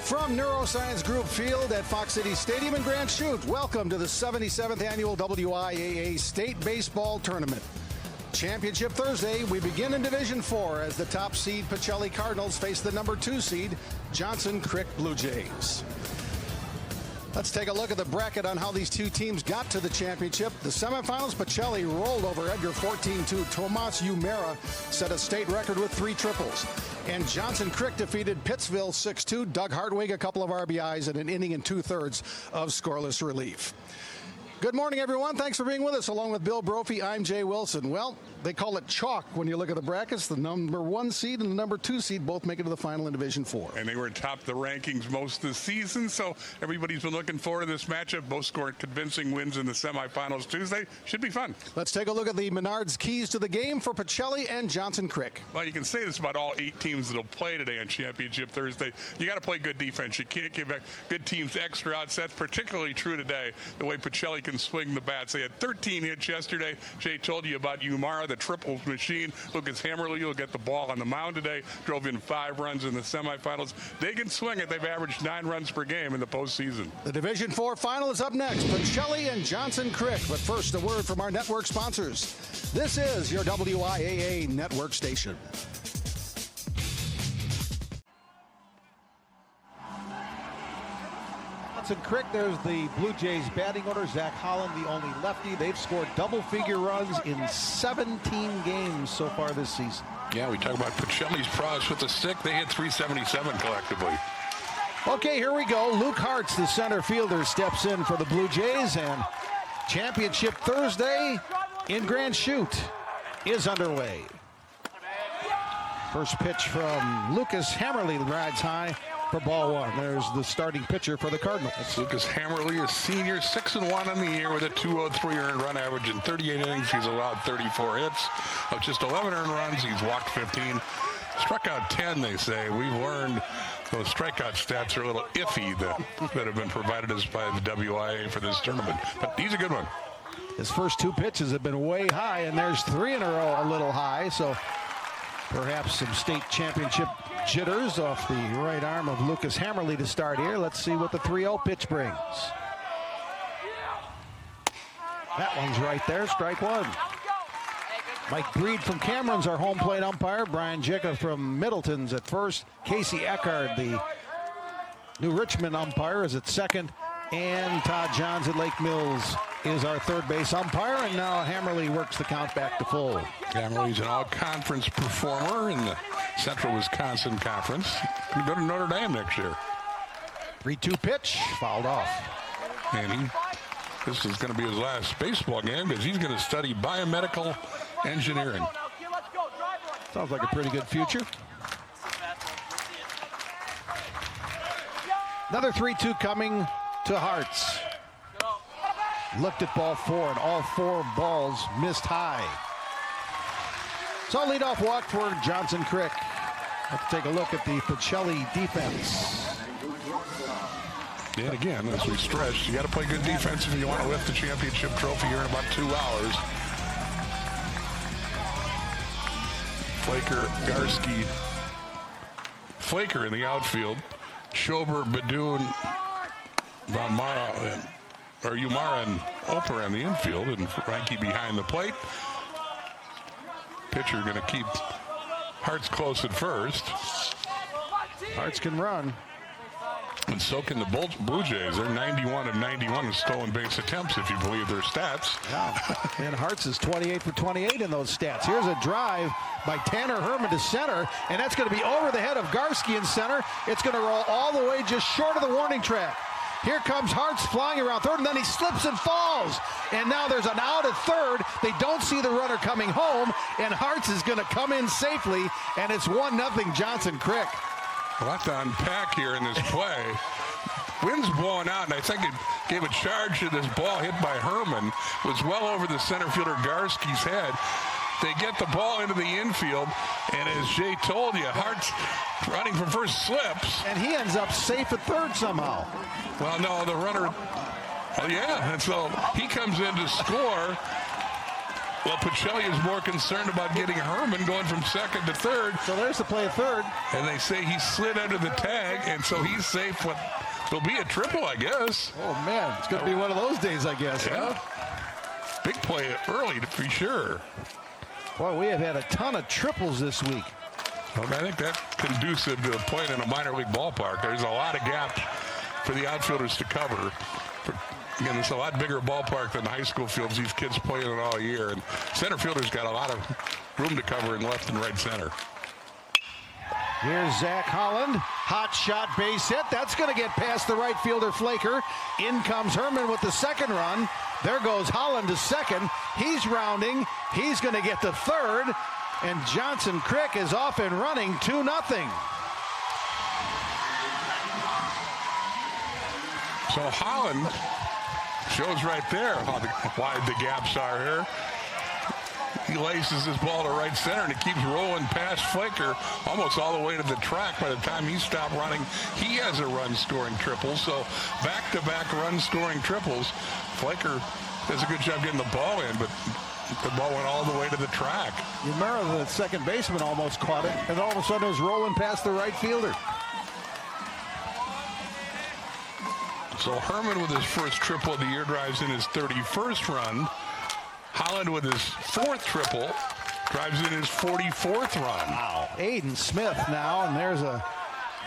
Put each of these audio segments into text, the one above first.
From Neuroscience Group Field at Fox City Stadium in Grand Chute, welcome to the 77th Annual WIAA State Baseball Tournament. Championship Thursday, we begin in Division 4 as the top seed Pacelli Cardinals face the number 2 seed Johnson Crick Blue Jays. Let's take a look at the bracket on how these two teams got to the championship. The semifinals, Pacelli rolled over Edgar 14-2. Tomas Umera set a state record with 3 triples. And Johnson Crick defeated Pittsville 6-2. Doug Hartwig, a couple of RBIs and an inning and 2/3 of scoreless relief. Good morning, everyone. Thanks for being with us. Along with Bill Brophy, I'm Jay Wilson. Well, they call it chalk when you look at the brackets. The number 1 seed and the number 2 seed both make it to the final in Division 4. And they were atop the rankings most of the season, so everybody's been looking forward to this matchup. Both scored convincing wins in the semifinals Tuesday. Should be fun. Let's take a look at the Menards keys to the game for Pacelli and Johnson Crick. Well, you can say this about all 8 teams that'll play today on Championship Thursday. You got to play good defense. You can't give good teams extra outs. That's particularly true today, the way Pacelli can swing the bats. They had 13 hits yesterday. Jay told you about Umara, the triples machine. Lucas Hammerly will get the ball on the mound today. Drove in 5 runs in the semifinals. They can swing it. They've averaged 9 runs per game in the postseason. The Division 4 final is up next. Pacelli and Johnson Crick. But first, a word from our network sponsors. This is your WIAA network station. Johnson Crick, there's the Blue Jays batting order. Zach Holland, the only lefty. They've scored double-figure runs in 17 games so far this season. Yeah, we talk about Pacelli's prowess with the stick. They hit 377 collectively. Okay, here we go. Luke Hartz, the center fielder, steps in for the Blue Jays, and Championship Thursday in Grand Chute is underway. First pitch from Lucas Hammerly rides high for ball 1. There's the starting pitcher for the Cardinals. That's Lucas Hammerly, a senior, 6-1 on the year with a 203 earned run average in 38 innings. He's allowed 34 hits. Of just 11 earned runs, he's walked 15. Struck out 10, they say. We've learned those strikeout stats are a little iffy that have been provided us by the WIAA for this tournament. But he's a good one. His first 2 pitches have been way high, and there's 3 in a row a little high, so perhaps some state championship jitters off the right arm of Lucas Hammerly to start here. Let's see what the 3-0 pitch brings. That one's right there, strike 1. Mike Breed from Cameron's our home plate umpire. Brian Jacob from Middleton's at first. Casey Eckard, the New Richmond umpire, is at second. And Todd Johns at Lake Mills is our third base umpire. And now Hammerly works the count back to full. Hammerly's an all-conference performer in the Central Wisconsin Conference. He'll go to Notre Dame next year. 3-2 pitch, fouled off. And this is going to be his last baseball game because he's going to study biomedical engineering. Sounds like a pretty good future. Another 3-2 coming to Hartz. Looked at ball 4, and all 4 balls missed high. So leadoff walk for Johnson Crick. Let's take a look at the Pacelli defense. And again, as we stressed, you got to play good defense if you want to lift the championship trophy here in about 2 hours. Flaker in the outfield. Schober, Badoon, Umara and Oper in the infield, and Frankie behind the plate. Pitcher going to keep Hartz close at first. Hartz can run. And so can the Blue Jays. They're 91 of 91 in stolen base attempts, if you believe their stats. Yeah. And Hartz is 28 for 28 in those stats. Here's a drive by Tanner Herman to center, and that's going to be over the head of Garski in center. It's going to roll all the way just short of the warning track. Here comes Hartz flying around third, and then he slips and falls. And now there's an out at third. They don't see the runner coming home, and Hartz is going to come in safely, and it's 1-0 Johnson Crick. A lot to unpack here in this play. Wind's blowing out, and I think it gave a charge to this ball hit by Herman. It was well over the center fielder Garski's head. They get the ball into the infield, and as Jay told you, Hart's running from first slips. And he ends up safe at third somehow. Well, no, the runner, oh yeah, and so he comes in to score. Well, Pacelli is more concerned about getting Herman going from second to third. So there's the play of third. And they say he slid under the tag, and so he's safe. What will be a triple, I guess. Oh, man. It's going to be one of those days, I guess. Yeah. Big play early, to be sure. Boy, we have had a ton of triples this week. Well, I think that's conducive to playing in a minor league ballpark. There's a lot of gaps for the outfielders to cover. Again, it's a lot bigger ballpark than the high school fields. These kids play in it all year. And center fielders got a lot of room to cover in left and right center. Here's Zach Holland. Hot shot, base hit. That's going to get past the right fielder, Flaker. In comes Herman with the second run. There goes Holland to second. He's rounding. He's going to get to third. And Johnson Crick is off and running 2-0. So Holland shows right there how wide the gaps are here. He laces his ball to right center, and it keeps rolling past Flaker almost all the way to the track. By the time he stopped running, he has a run-scoring triple. So back-to-back run-scoring triples. Flaker does a good job getting the ball in, but the ball went all the way to the track. You remember the second baseman almost caught it, and all of a sudden it was rolling past the right fielder. So Herman with his first triple of the year drives in his 31st run. Holland with his fourth triple drives in his 44th run. Wow. Aiden Smith now, and there's a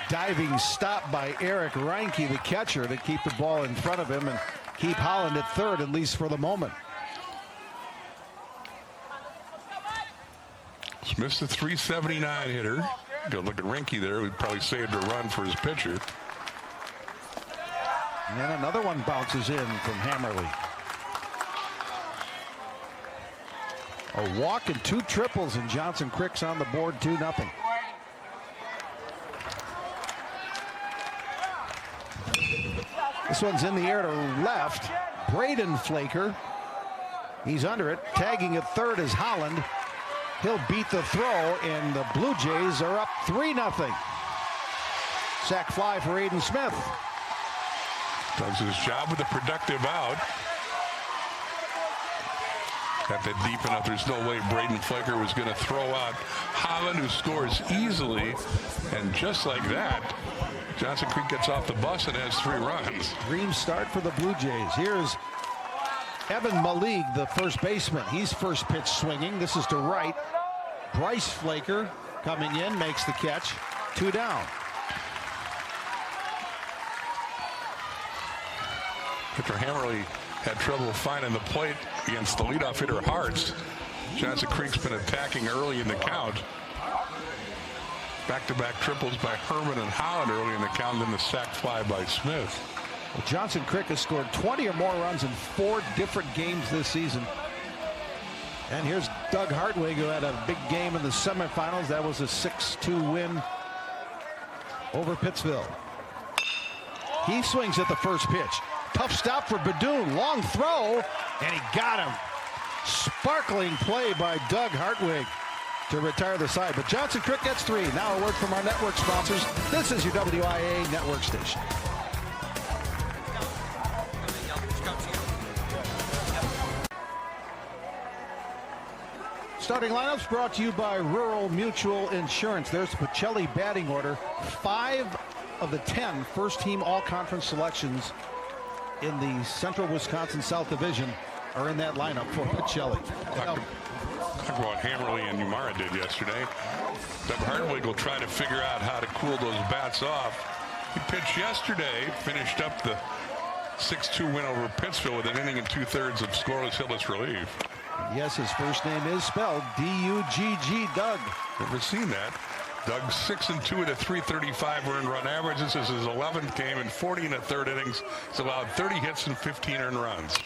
diving stop by Eric Reinke, the catcher, to keep the ball in front of him and keep Holland at third, at least for the moment. Smith's the 379 hitter. Good look at Reinke there. We probably saved a run for his pitcher. And then another one bounces in from Hammerly. A walk and two triples, and Johnson Crick's on the board, 2-0. This one's in the air to left. Braden Flaker. He's under it. Tagging at third is Holland. He'll beat the throw, and the Blue Jays are up 3-0. Sac fly for Aiden Smith. Does his job with a productive out. Got that deep enough. There's no way Braden Flaker was going to throw out Holland, who scores easily. And just like that, Johnson Creek gets off the bus and has 3 runs. Dream start for the Blue Jays. Here's Evan Malig, the first baseman. He's first pitch swinging. This is to right. Bryce Flaker coming in, makes the catch. 2 down. After Hammerly had trouble finding the plate against the leadoff hitter Hartz, Johnson Creek's been attacking early in the count. Back-to-back triples by Herman and Holland early in the count, then the sac fly by Smith. Well, Johnson Crick has scored 20 or more runs in 4 different games this season. And here's Doug Hartwig, who had a big game in the semifinals. That was a 6-2 win over Pittsville. He swings at the first pitch. Tough stop for Badoon. Long throw, and he got him. Sparkling play by Doug Hartwig to retire the side. But Johnson Crick gets 3. Now a word from our network sponsors. This is your WIAA network station. Starting lineups brought to you by Rural Mutual Insurance. There's the Pacelli batting order. 5 of the 10 first-team all-conference selections in the Central Wisconsin South Division are in that lineup for Pacelli. Talk about what Hammerly and Umara did yesterday. Doug Hartwig will try to figure out how to cool those bats off. He pitched yesterday, finished up the 6-2 win over Pittsville with an inning and 2/3 of scoreless hitless relief. Yes, his first name is spelled D-U-G-G, Doug. Never seen that. Doug 6-2 at a 335 earned run average. This is his 11th game in 40 1/3 innings. He's allowed 30 hits and 15 earned runs.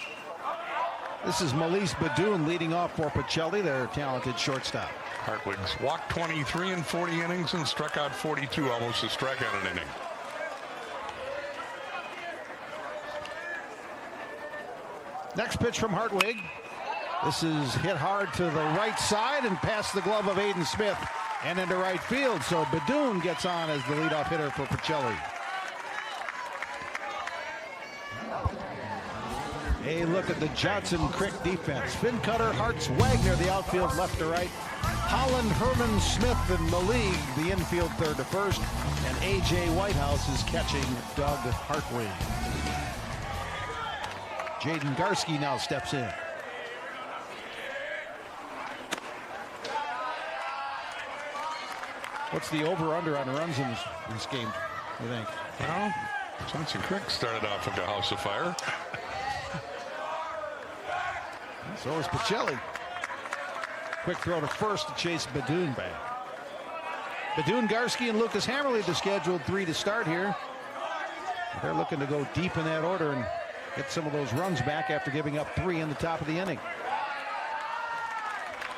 This is Melise Badoon leading off for Pacelli, their talented shortstop. Hartwig's walked 23 in 40 innings and struck out 42, almost a strikeout an inning. Next pitch from Hartwig. This is hit hard to the right side and past the glove of Aiden Smith and into right field. So Badoon gets on as the leadoff hitter for Pacelli. A look at the Johnson Crick defense. Finn Cutter, Hartz, Wagner, the outfield left to right. Holland, Herman, Smith, and Malik, the infield third to first. And A.J. Whitehouse is catching Doug Hartwig. Jaden Garski now steps in. What's the over-under on runs in this game, you think? Well, Johnson Crick started off like a house of fire. So is Pacelli. Quick throw to first to chase Badoon back. Badoon, Garski, and Lucas Hammerly, the scheduled three to start here. They're looking to go deep in that order and get some of those runs back after giving up 3 in the top of the inning.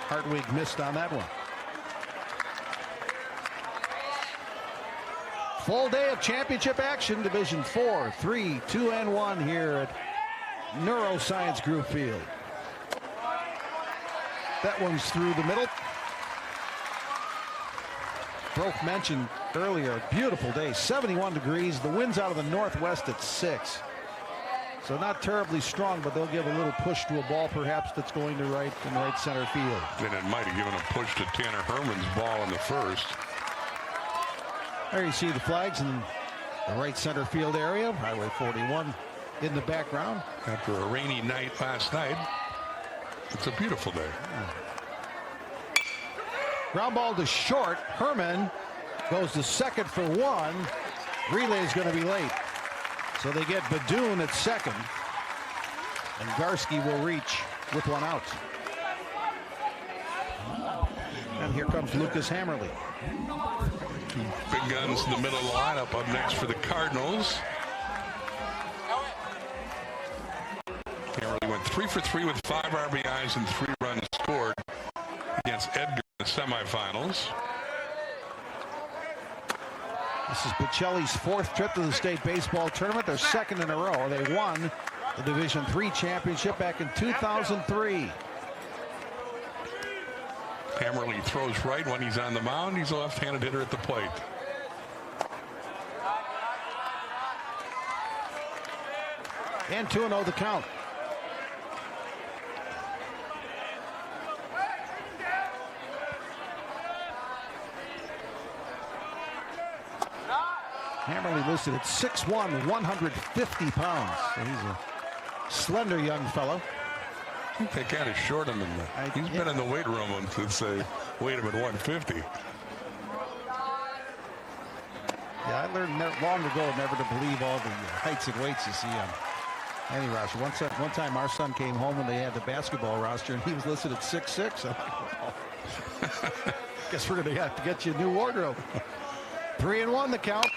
Hartwig missed on that one. Full day of championship action, Division 4, 3, 2, and 1 here at Neuroscience Group Field. That one's through the middle. Broke mentioned earlier, a beautiful day, 71 degrees. The wind's out of the northwest at 6. So not terribly strong, but they'll give a little push to a ball perhaps that's going to right center field. And it might have given a push to Tanner Herman's ball in the first. There you see the flags in the right center field area. Highway 41 in the background. After a rainy night last night, it's a beautiful day. Ground ball to short. Herman goes to second for 1. Relay is going to be late. So they get Badoon at second. And Garski will reach with 1 out. And here comes Lucas Hammerly. Big guns in the middle of the lineup. Up next for the Cardinals. Hammerly went 3 for 3 with 5 RBIs and 3 runs scored against Edgar in the semifinals. This is Pacelli's 4th trip to the state baseball tournament. Their 2nd in a row. They won the Division III championship back in 2003. Hammerly throws right when he's on the mound. He's a left-handed hitter at the plate. And 2-0 the count. Hammerly listed at 6'1", 150 pounds. So he's a slender young fellow. I think they kind of short him. He's been in the weight room since they weighed him at 150. Yeah, I learned long ago never to believe all the heights and weights you see on any roster. One time our son came home and they had the basketball roster and he was listed at 6'6". I'm like, oh. Guess we're going to have to get you a new wardrobe. 3-1 the count.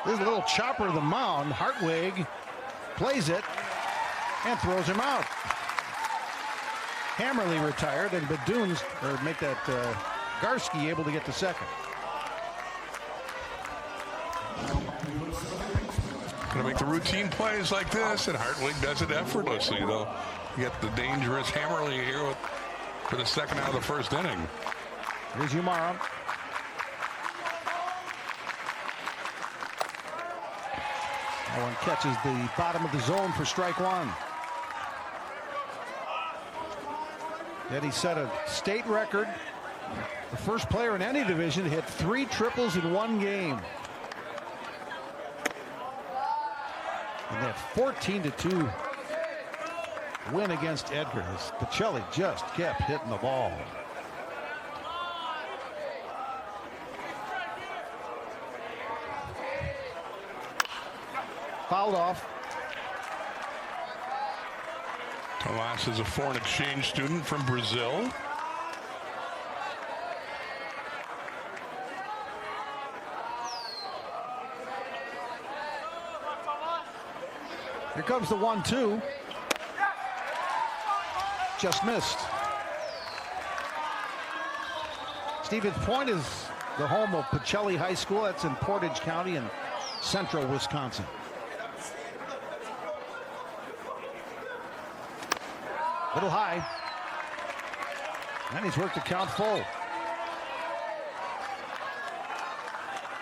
There's a little chopper to the mound. Hartwig plays it and throws him out. Hammerly retired, and Badoon's, or make that Garski able to get to second. Going to make the routine plays like this, and Hartwig does it effortlessly, though. You get the dangerous Hammerly here for the second out of the first inning. Here's Umara. That one catches the bottom of the zone for strike 1. Yet he set a state record. The first player in any division to hit 3 triples in 1 game. And that 14-2 win against Edgar. Pacelli just kept hitting the ball. Fouled off. Tomas is a foreign exchange student from Brazil. Here comes the 1-2. Just missed. Stevens Point is the home of Pacelli High School. That's in Portage County in central Wisconsin. Little high. And he's worked the count full.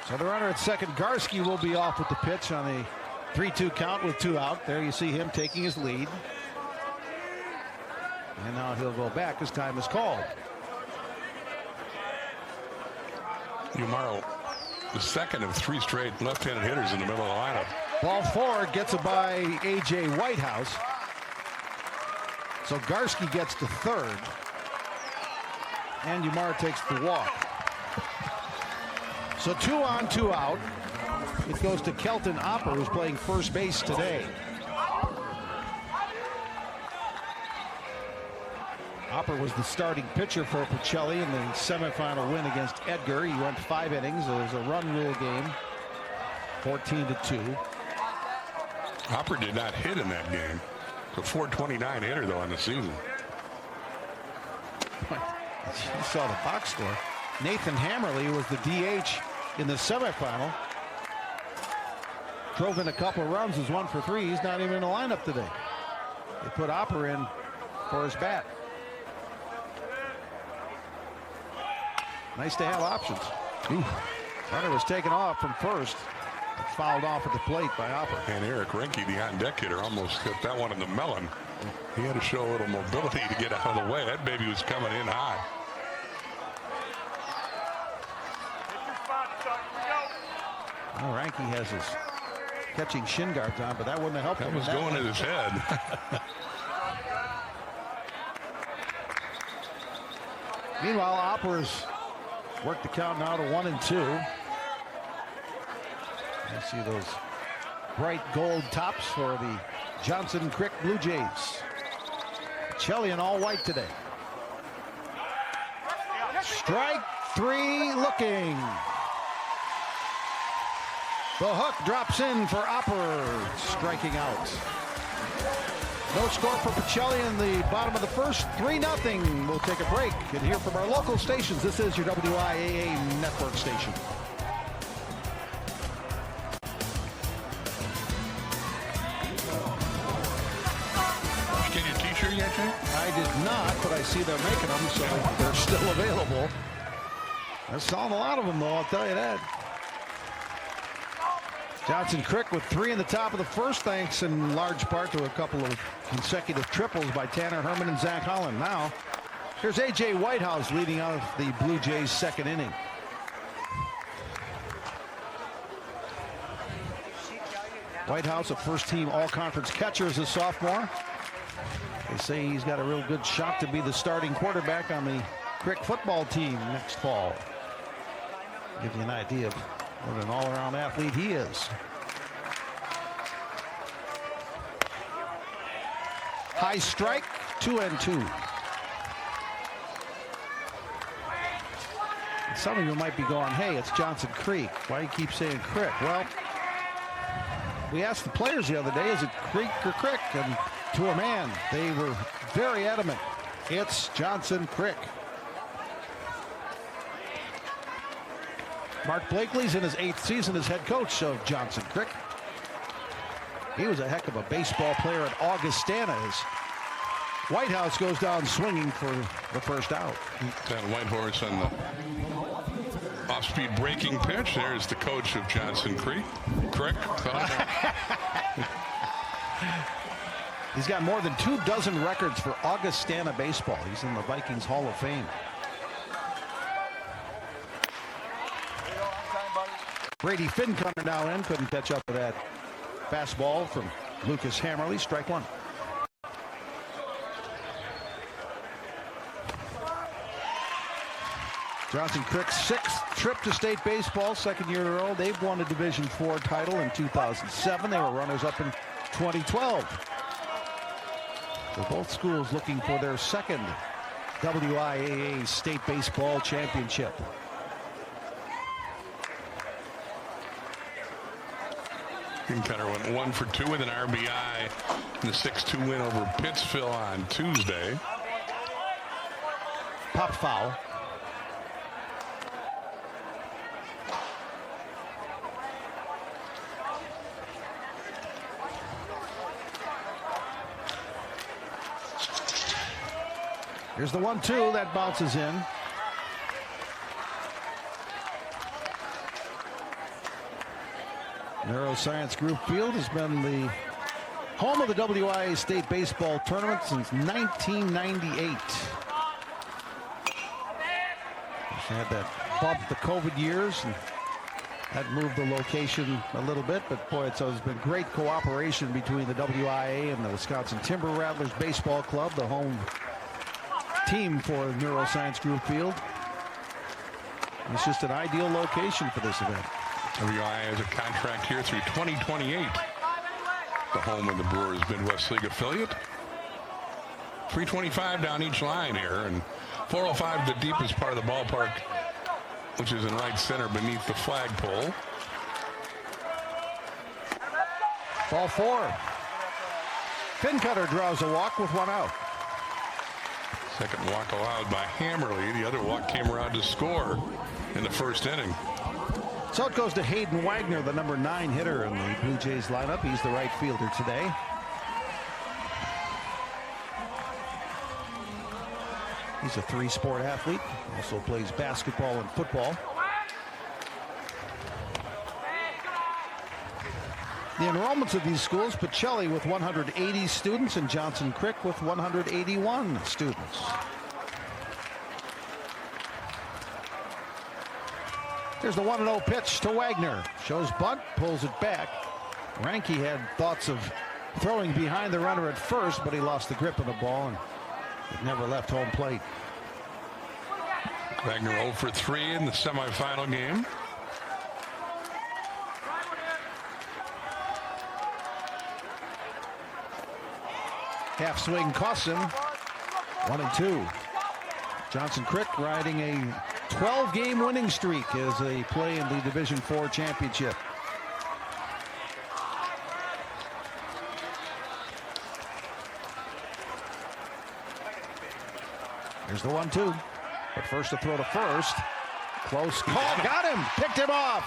So the runner at second, Garski, will be off with the pitch on a 3-2 count with 2 out. There you see him taking his lead. And now he'll go back as time is called. Umaro, the second of 3 straight left-handed hitters in the middle of the lineup. Ball forward, gets it by A.J. Whitehouse. So Garski gets to third. And Umaro takes the walk. So 2 on, 2 out. It goes to Kelton Opper, who's playing first base today. Opper was the starting pitcher for Pacelli in the semifinal win against Edgar. He went 5 innings. It was a run rule game, 14-2. Opper did not hit in that game. The 429 hitter, though, on the season. You saw the box score. Nathan Hammerly was the DH in the semifinal. Drove in a couple of runs, was 1 for 3. He's not even in the lineup today. They put Opper in for his bat. Nice to have options. Runner was taken off from first. Fouled off at the plate by Opper. And Eric Renke, the on-deck hitter, almost hit that one in the melon. He had to show a little mobility to get out of the way. That baby was coming in high. Well, Renke has his catching shin guards on, but that wouldn't have helped him. That was going in his head. Meanwhile, Opper's worked the count now to 1-2. You see those bright gold tops for the Johnson Crick Blue Jays. Pacelli in all white today. Strike 3 looking. The hook drops in for Opper, striking out. No score for Pacelli in the bottom of the first, 3-0. We'll take a break and hear from our local stations. This is your WIAA network station. Did you get your t-shirt yet, Jay? I did not, but I see they're making them, so they're still available. They're selling a lot of them, though, I'll tell you that. Johnson Crick with 3 in the top of the first, thanks in large part to a couple of consecutive triples by Tanner Herman and Zach Holland. Now, here's A.J. Whitehouse leading out the Blue Jays' second inning. Whitehouse, a first-team all-conference catcher as a sophomore. They say he's got a real good shot to be the starting quarterback on the Crick football team next fall. Give you an idea of what an all-around athlete he is. High strike, 2-2. Some of you might be going, hey, it's Johnson Creek. Why do you keep saying Crick? Well, we asked the players the other day, is it Creek or Crick? And to a man, they were very adamant. It's Johnson Crick. Mark Blakely's in his 8th season as head coach of Johnson Crick. He was a heck of a baseball player at Augustana as Whitehouse goes down swinging for the first out. That white horse on the off-speed breaking pitch. There's the coach of Johnson Crick. He's got more than 24 records for Augustana baseball. He's in the Vikings Hall of Fame. Brady Finn coming now in, couldn't catch up with that fastball from Lucas Hammerly. Strike 1. Johnson Crick's 6th trip to state baseball, 2nd year in a row. They've won a Division IV title in 2007. They were runners-up in 2012. So both schools looking for their 2nd WIAA state baseball championship. Cutter went 1 for 2 with an RBI in the 6-2 win over Pittsville on Tuesday. Pop foul. Here's the 1-2 that bounces in. Neuroscience Group Field has been the Home of the WIAA State Baseball Tournament since 1998. Had that bump the COVID years, and that moved the location a little bit, but boy, it's been great cooperation between the WIAA and the Wisconsin Timber Rattlers Baseball Club, the home team for Neuroscience Group Field. It's just an ideal location for this event. WIAA has a contract here through 2028. The home of the Brewers Midwest League affiliate. 325 down each line here, and 405 the deepest part of the ballpark, which is in right center beneath the flagpole. Ball 4. Fincutter draws a walk with 1 out. Second walk allowed by Hammerly. The other walk came around to score in the first inning. So it goes to Hayden Wagner, the number 9 hitter in the Blue Jays lineup. He's the right fielder today. He's a 3-sport athlete, also plays basketball and football. The enrollments of these schools, Pacelli with 180 students and Johnson Crick with 181 students. There's the 1-0 pitch to Wagner. Shows bunt, pulls it back. Ranke had thoughts of throwing behind the runner at first, but he lost the grip of the ball and it never left home plate. Wagner 0 for 3 in the semifinal game. Half swing costs him. 1-2. Johnson Crick riding a 12-game winning streak as they play in the Division IV championship. Here's the 1-2. But first to throw to first. Close call. Got him. Picked him off.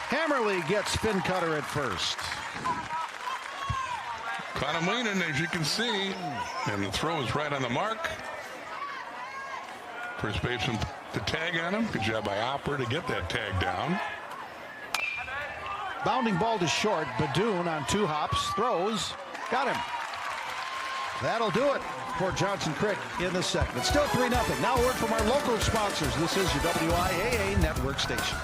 Hammerly gets Fincutter at first. Caught him leaning, as you can see, and the throw is right on the mark. First baseman, the tag on him. Good job by Opper to get that tag down. Bounding ball to short. Badoon on 2 hops. Throws. Got him. That'll do it for Johnson Crick in the second. It's still 3-0. Now a word from our local sponsors. This is your WIAA network station.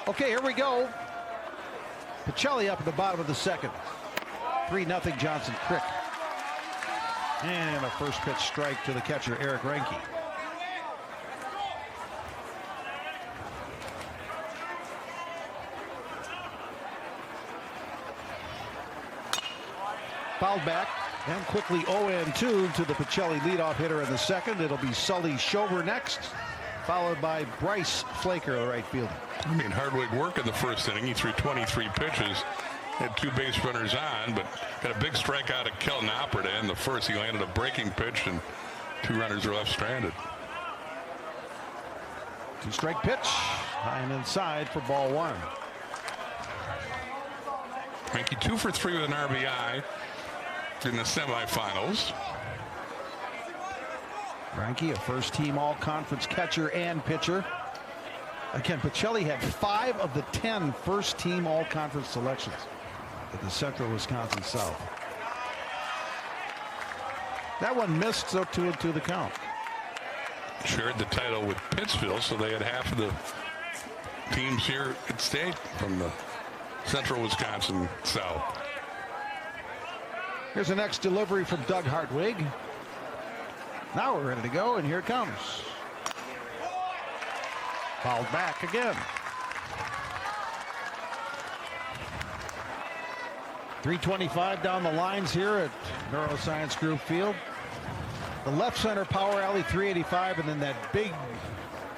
Okay, here we go. Pacelli up at the bottom of the second. 3-0 Johnson Crick. And a first pitch strike to the catcher, Eric Ranke. Fouled back and quickly 0-2 to the Pacelli leadoff hitter in the second. It'll be Sully Schober next, followed by Bryce Flaker, the right fielder. I mean, Hardwick work in the first inning. He threw 23 pitches. Had 2 base runners on, but got a big strikeout of Kelton Opper to end the first. He landed a breaking pitch, and 2 runners are left stranded. 2-strike pitch, high and inside for ball 1. Ranke 2 for 3 with an RBI in the semifinals. Ranke, a first-team all-conference catcher and pitcher. Again, Pacelli had 5 of the 10 first-team all-conference selections at the Central Wisconsin South. That one missed, so 2-2 the count. Shared the title with Pittsville, so they had half of the teams here at state from the Central Wisconsin South. Here's the next delivery from Doug Hartwig. Now we're ready to go, and here it comes. Fouled back again. 325 down the lines here at Neuroscience Group Field. The left center power alley 385, and then that big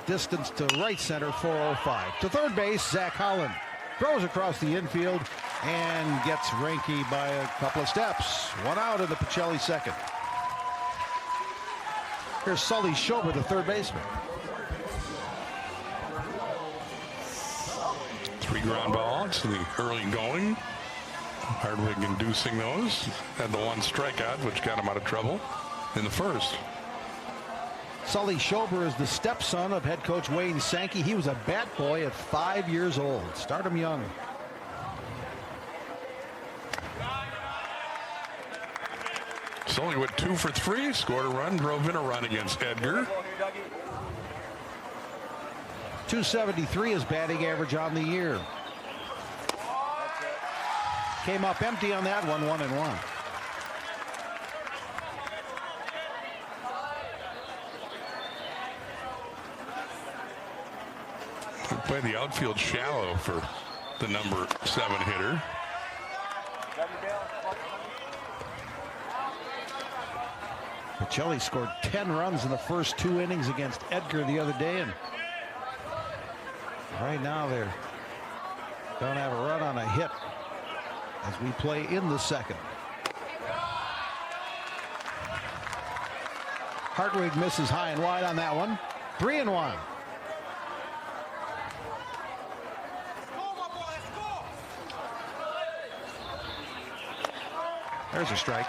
distance to right center 405. To third base, Zach Holland throws across the infield and gets Ranke by a couple of steps. 1 out in the Pacelli second. Here's Sully Schober, the third baseman. ground balls in the early going. Hardwick inducing those. Had the one strikeout, which got him out of trouble in the first. Sully Schober is the stepson of head coach Wayne Sankey. He was a bat boy at 5 years old. Start him young. Sully went 2 for 3, scored a run, drove in a run against Edgar. .273 is batting average on the year. Came up empty on that one, 1-1. Play the outfield shallow for the number 7 hitter. Pacelli scored 10 runs in the first 2 innings against Edgar the other day, and right now they don't have a run on a hit as we play in the second. Hartwig misses high and wide on that one. 3-1. There's a strike.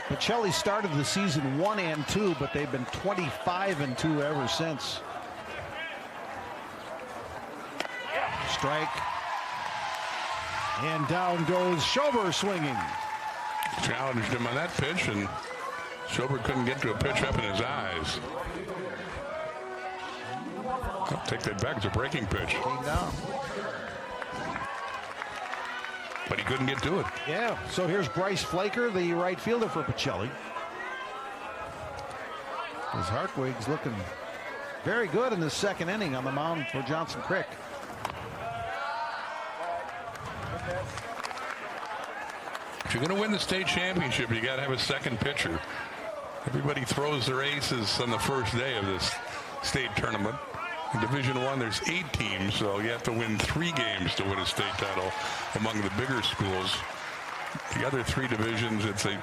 Pacelli started the season 1-2, but they've been 25-2 ever since. Strike. And down goes Schober swinging. Challenged him on that pitch, and Schober couldn't get to a pitch up in his eyes. I'll take that back. It's a breaking pitch. Came down. But he couldn't get to it. Yeah, so here's Bryce Flaker, the right fielder for Pacelli. As Hartwig's looking very good in the second inning on the mound for Johnson Crick. If you're going to win the state championship, you got to have a second pitcher. Everybody throws their aces on the first day of this state tournament. In Division I, there's 8 teams, so you have to win 3 games to win a state title among the bigger schools. The other 3 divisions, it's a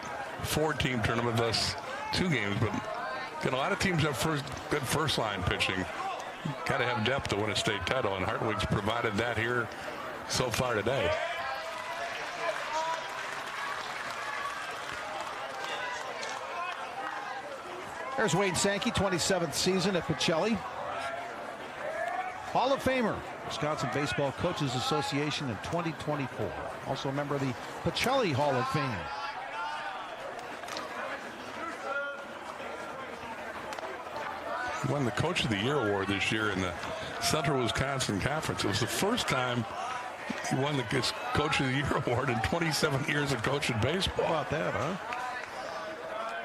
4-team tournament, thus 2 games. But a lot of teams have good first-line pitching. Got to have depth to win a state title, and Hartwig's provided that here so far today. There's Wayne Sankey, 27th season at Pacelli. Hall of Famer, Wisconsin Baseball Coaches Association in 2024. Also a member of the Pacelli Hall of Fame. He won the Coach of the Year award this year in the Central Wisconsin Conference. It was the first time he won the Coach of the Year award in 27 years of coaching baseball. How about that, huh?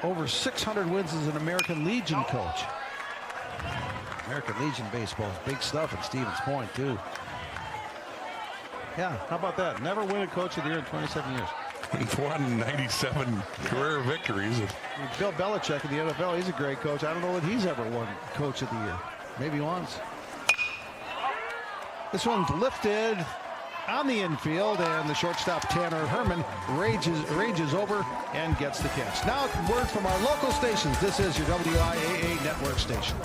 Over 600 wins as an American Legion coach. American Legion baseball is big stuff at Stevens Point, too. Yeah, how about that? Never win a Coach of the Year in 27 years. And 497 career victories. Bill Belichick in the NFL, he's a great coach. I don't know that he's ever won Coach of the Year. Maybe once. This one's lifted on the infield, and the shortstop Tanner Herman rages over and gets the catch. Now, word from our local stations. This is your WIAA network station.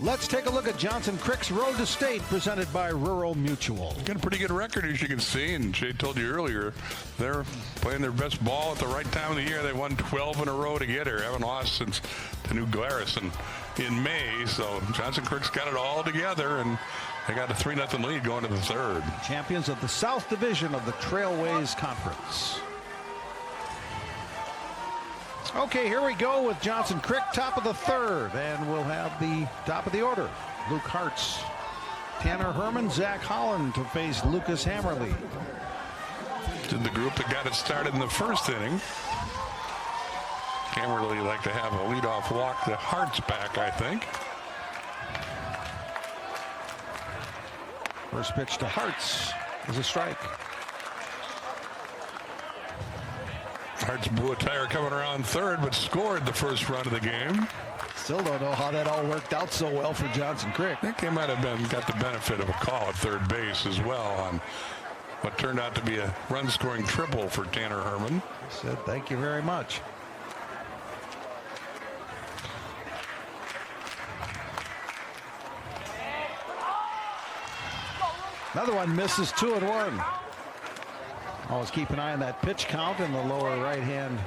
Let's take a look at Johnson Crick's Road to State, presented by Rural Mutual. Got a pretty good record, as you can see, and Jay told you earlier, they're playing their best ball at the right time of the year. They won 12 in a row to get here. Haven't lost since to New Garrison in May, so Johnson Crick's got it all together, and they got a 3-0 lead going to the third. Champions of the South Division of the Trailways Conference. Okay, here we go with Johnson Crick, top of the third, and we'll have the top of the order. Luke Hartz, Tanner Herman, Zach Holland to face Lucas Hammerly. Did the group that got it started in the first inning. Hammerly like to have a leadoff walk to Hartz back, I think. First pitch to Hartz is a strike. Hartz blew a tire coming around third, but scored the first run of the game. Still don't know how that all worked out so well for Johnson Crick. I think they might have got the benefit of a call at third base as well on what turned out to be a run-scoring triple for Tanner Herman. He said, thank you very much. Another one misses, 2-1. Always keep an eye on that pitch count in the lower right-hand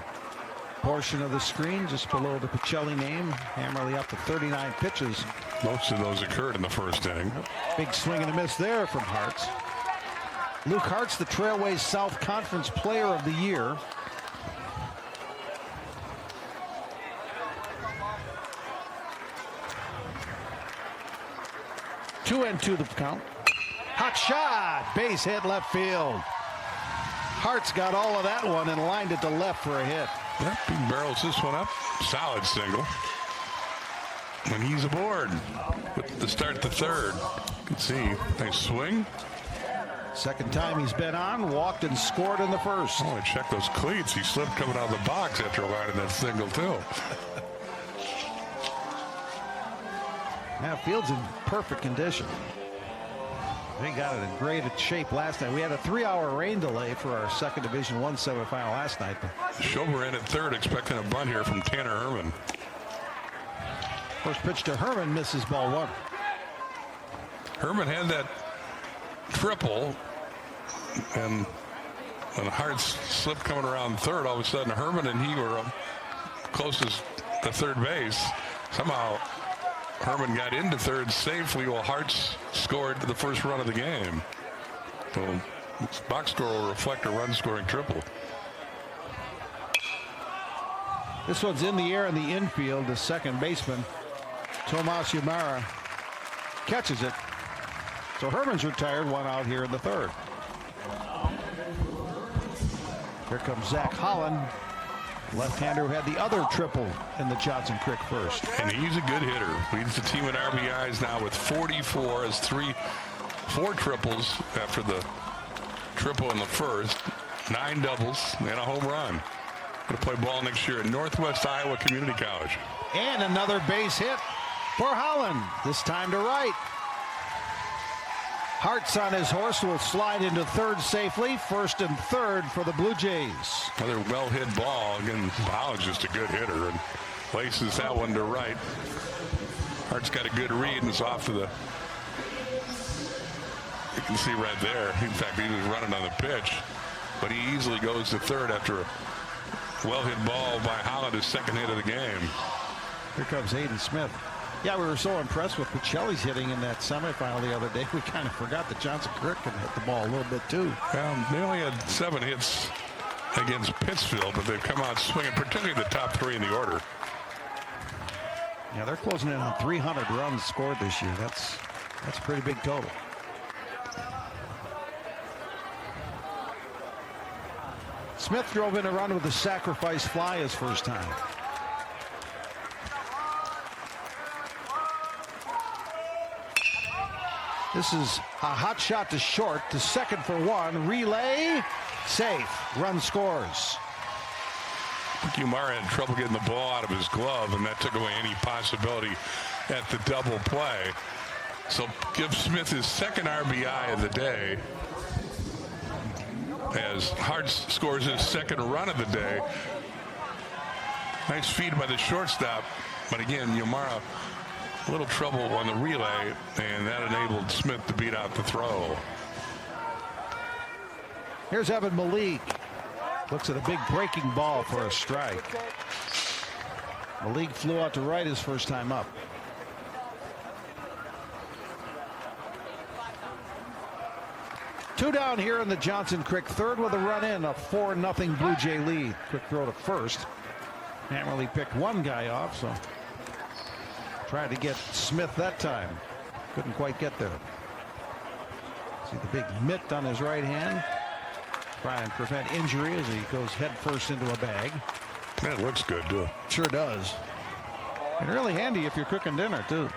portion of the screen, just below the Pacelli name. Hammerly up to 39 pitches. Most of those occurred in the first inning. Big swing and a miss there from Hartz. Luke Hartz, the Trailways South Conference Player of the Year. Two and two the count. Hot shot, base hit left field. Hartz got all of that one and lined it to left for a hit. Yep, he barrels this one up. Solid single. And he's aboard with the start the third. You can see, nice swing. Second time he's been on, walked and scored in the first. Oh, I checked those cleats. He slipped coming out of the box after lining that single, too. Now, field's in perfect condition. They got it in great shape last night. We had a 3-hour rain delay for our second Division I semifinal last night. Schober in at third, expecting a bunt here from Tanner Herman. First pitch to Herman, misses ball one. Herman had that triple, and when Hartz slipped coming around third, all of a sudden Herman and he were closest to third base. Somehow Herman got into third safely while Hartz scored the first run of the game. So this box score will reflect a run-scoring triple. This one's in the air in the infield. The second baseman, Tomas Yamara, catches it. So Herman's retired, one out here in the third. Here comes Zach Holland, left-hander who had the other triple in the Johnson Crick first. And he's a good hitter. Leads the team in RBIs now with 44, has four triples after the triple in the first, 9 doubles, and a home run. Going to play ball next year at Northwest Iowa Community College. And another base hit for Holland, this time to right. Hartz on his horse will slide into third safely. First and third for the Blue Jays. Another well-hit ball. Again, Holland's just a good hitter and laces that one to right. Hart's got a good read and it's off to the... You can see right there. In fact, he was running on the pitch, but he easily goes to third after a well-hit ball by Holland, his second hit of the game. Here comes Hayden Smith. Yeah, we were so impressed with Pacelli's hitting in that semifinal the other day. We kind of forgot that Johnson Crick can hit the ball a little bit too. They only had 7 hits against Pittsfield, but they've come out swinging, particularly the top 3 in the order. Yeah, they're closing in on 300 runs scored this year. That's a pretty big total. Smith drove in a run with a sacrifice fly his first time. This is a hot shot to short, to second for one. Relay, safe. Run scores. Umar had trouble getting the ball out of his glove, and that took away any possibility at the double play. So give Smith his second RBI of the day as Hartz scores his second run of the day. Nice feed by the shortstop, but again, Yamara a little trouble on the relay, and that enabled Smith to beat out the throw. Here's Evan Malik. Looks at a big breaking ball for a strike. Malik flew out to right his first time up. Two down here in the Johnson Crick third with a run in, a 4-0 Blue Jay lead. Quick throw to first. Hammerly picked one guy off, so tried to get Smith that time. Couldn't quite get there. See the big mitt on his right hand. Try and prevent injury as he goes head first into a bag. That looks good, too. Sure does. And really handy if you're cooking dinner, too.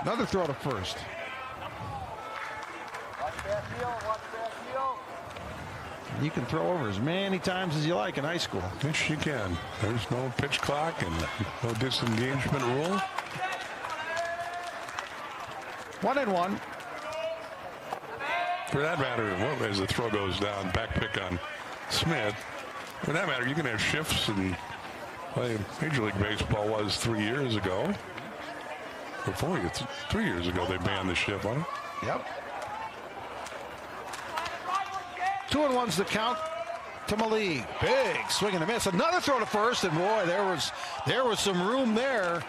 Another throw to first. You can throw over as many times as you like in high school. Yes, you can. There's no pitch clock and no disengagement rule. 1-1. For that matter, as the throw goes down, back pick on Smith. For that matter, you can have shifts, and Major League Baseball was 3 years ago. Before you, 3 years ago, they banned the shift on it. Yep. 2-1's the count to Malik. Big swing and a miss. Another throw to first, and boy, there was some room there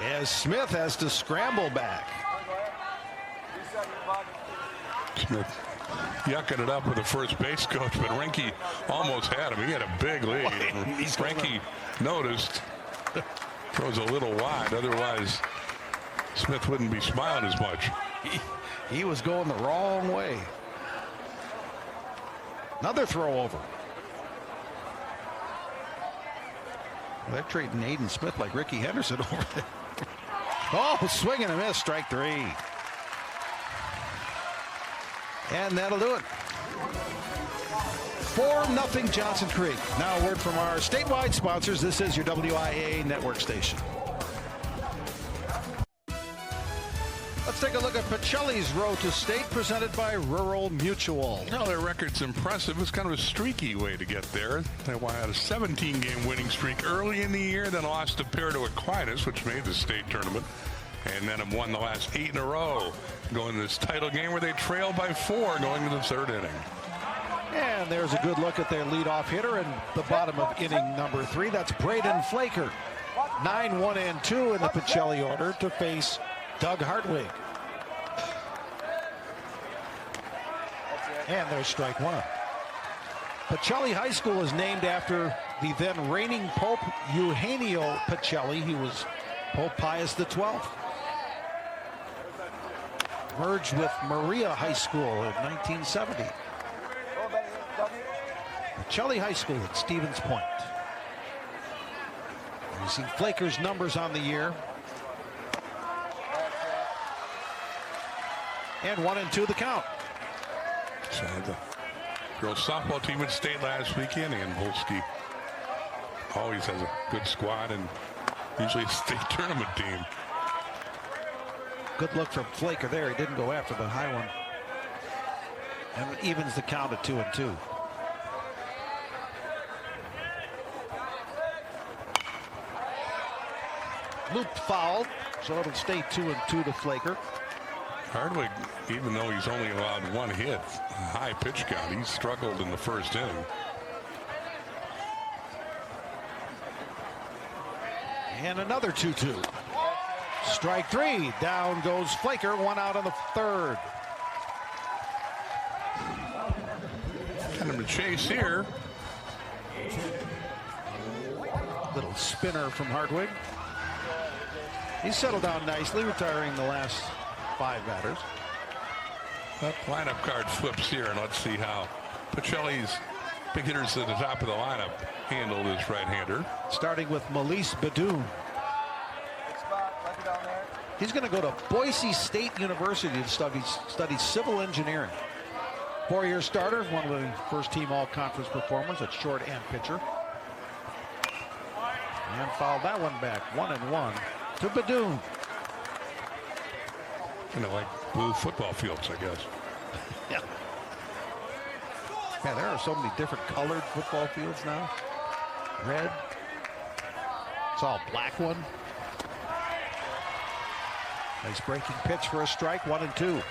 as Smith has to scramble back. Smith yucking it up with the first base coach, but Reinke almost had him. He had a big lead. Reinke noticed, throws a little wide. Otherwise, Smith wouldn't be smiling as much. He was going the wrong way. Another throw over. They're treating Aiden Smith like Ricky Henderson over there. Oh, swing and a miss, strike 3. And that'll do it. 4-0 Johnson Creek. Now a word from our statewide sponsors. This is your WIAA network station. Let's take a look at Pacelli's Road to State, presented by Rural Mutual. No, their record's impressive. It's kind of a streaky way to get there. They had a 17-game winning streak early in the year, then lost a pair to Aquinas, which made the state tournament, and then have won the last 8 in a row, going to this title game where they trailed by 4 going to the 3rd inning. And there's a good look at their leadoff hitter in the bottom of inning number 3. That's Braden Flaker. 9-1-2 in the Pacelli order to face Doug Hartwig. And there's strike 1. Pacelli High School is named after the then reigning Pope Eugenio Pacelli. He was Pope Pius XII. Merged with Maria High School in 1970. Pacelli High School at Stevens Point. You see Flaker's numbers on the year. And 1-2 the count. So the girls softball team at state last weekend, and Volsky always has a good squad and usually a state tournament team. Good look from Flaker there. He didn't go after the high one. And it evens the count at 2-2. Loop foul, so it'll stay 2-2 to Flaker. Hardwick, even though he's only allowed 1 hit, high pitch count, he struggled in the 1st inning. And another 2-2. Strike 3. Down goes Flaker. 1 out on the 3rd. Kind of a chase here. Little spinner from Hartwig. He's settled down nicely, retiring the last 5 batters. That lineup card flips here, and let's see how Pacelli's big hitters at the top of the lineup handle this right-hander. Starting with Melise Badoon. He's going to go to Boise State University to study civil engineering. 4-year starter, one of the first-team all-conference performers at short and pitcher. And fouled that one back. 1-1 to Badoon. Kind of like blue football fields, I guess. Yeah. Man, there are so many different colored football fields now. Red. It's all black one. Nice breaking pitch for a strike. 1-2.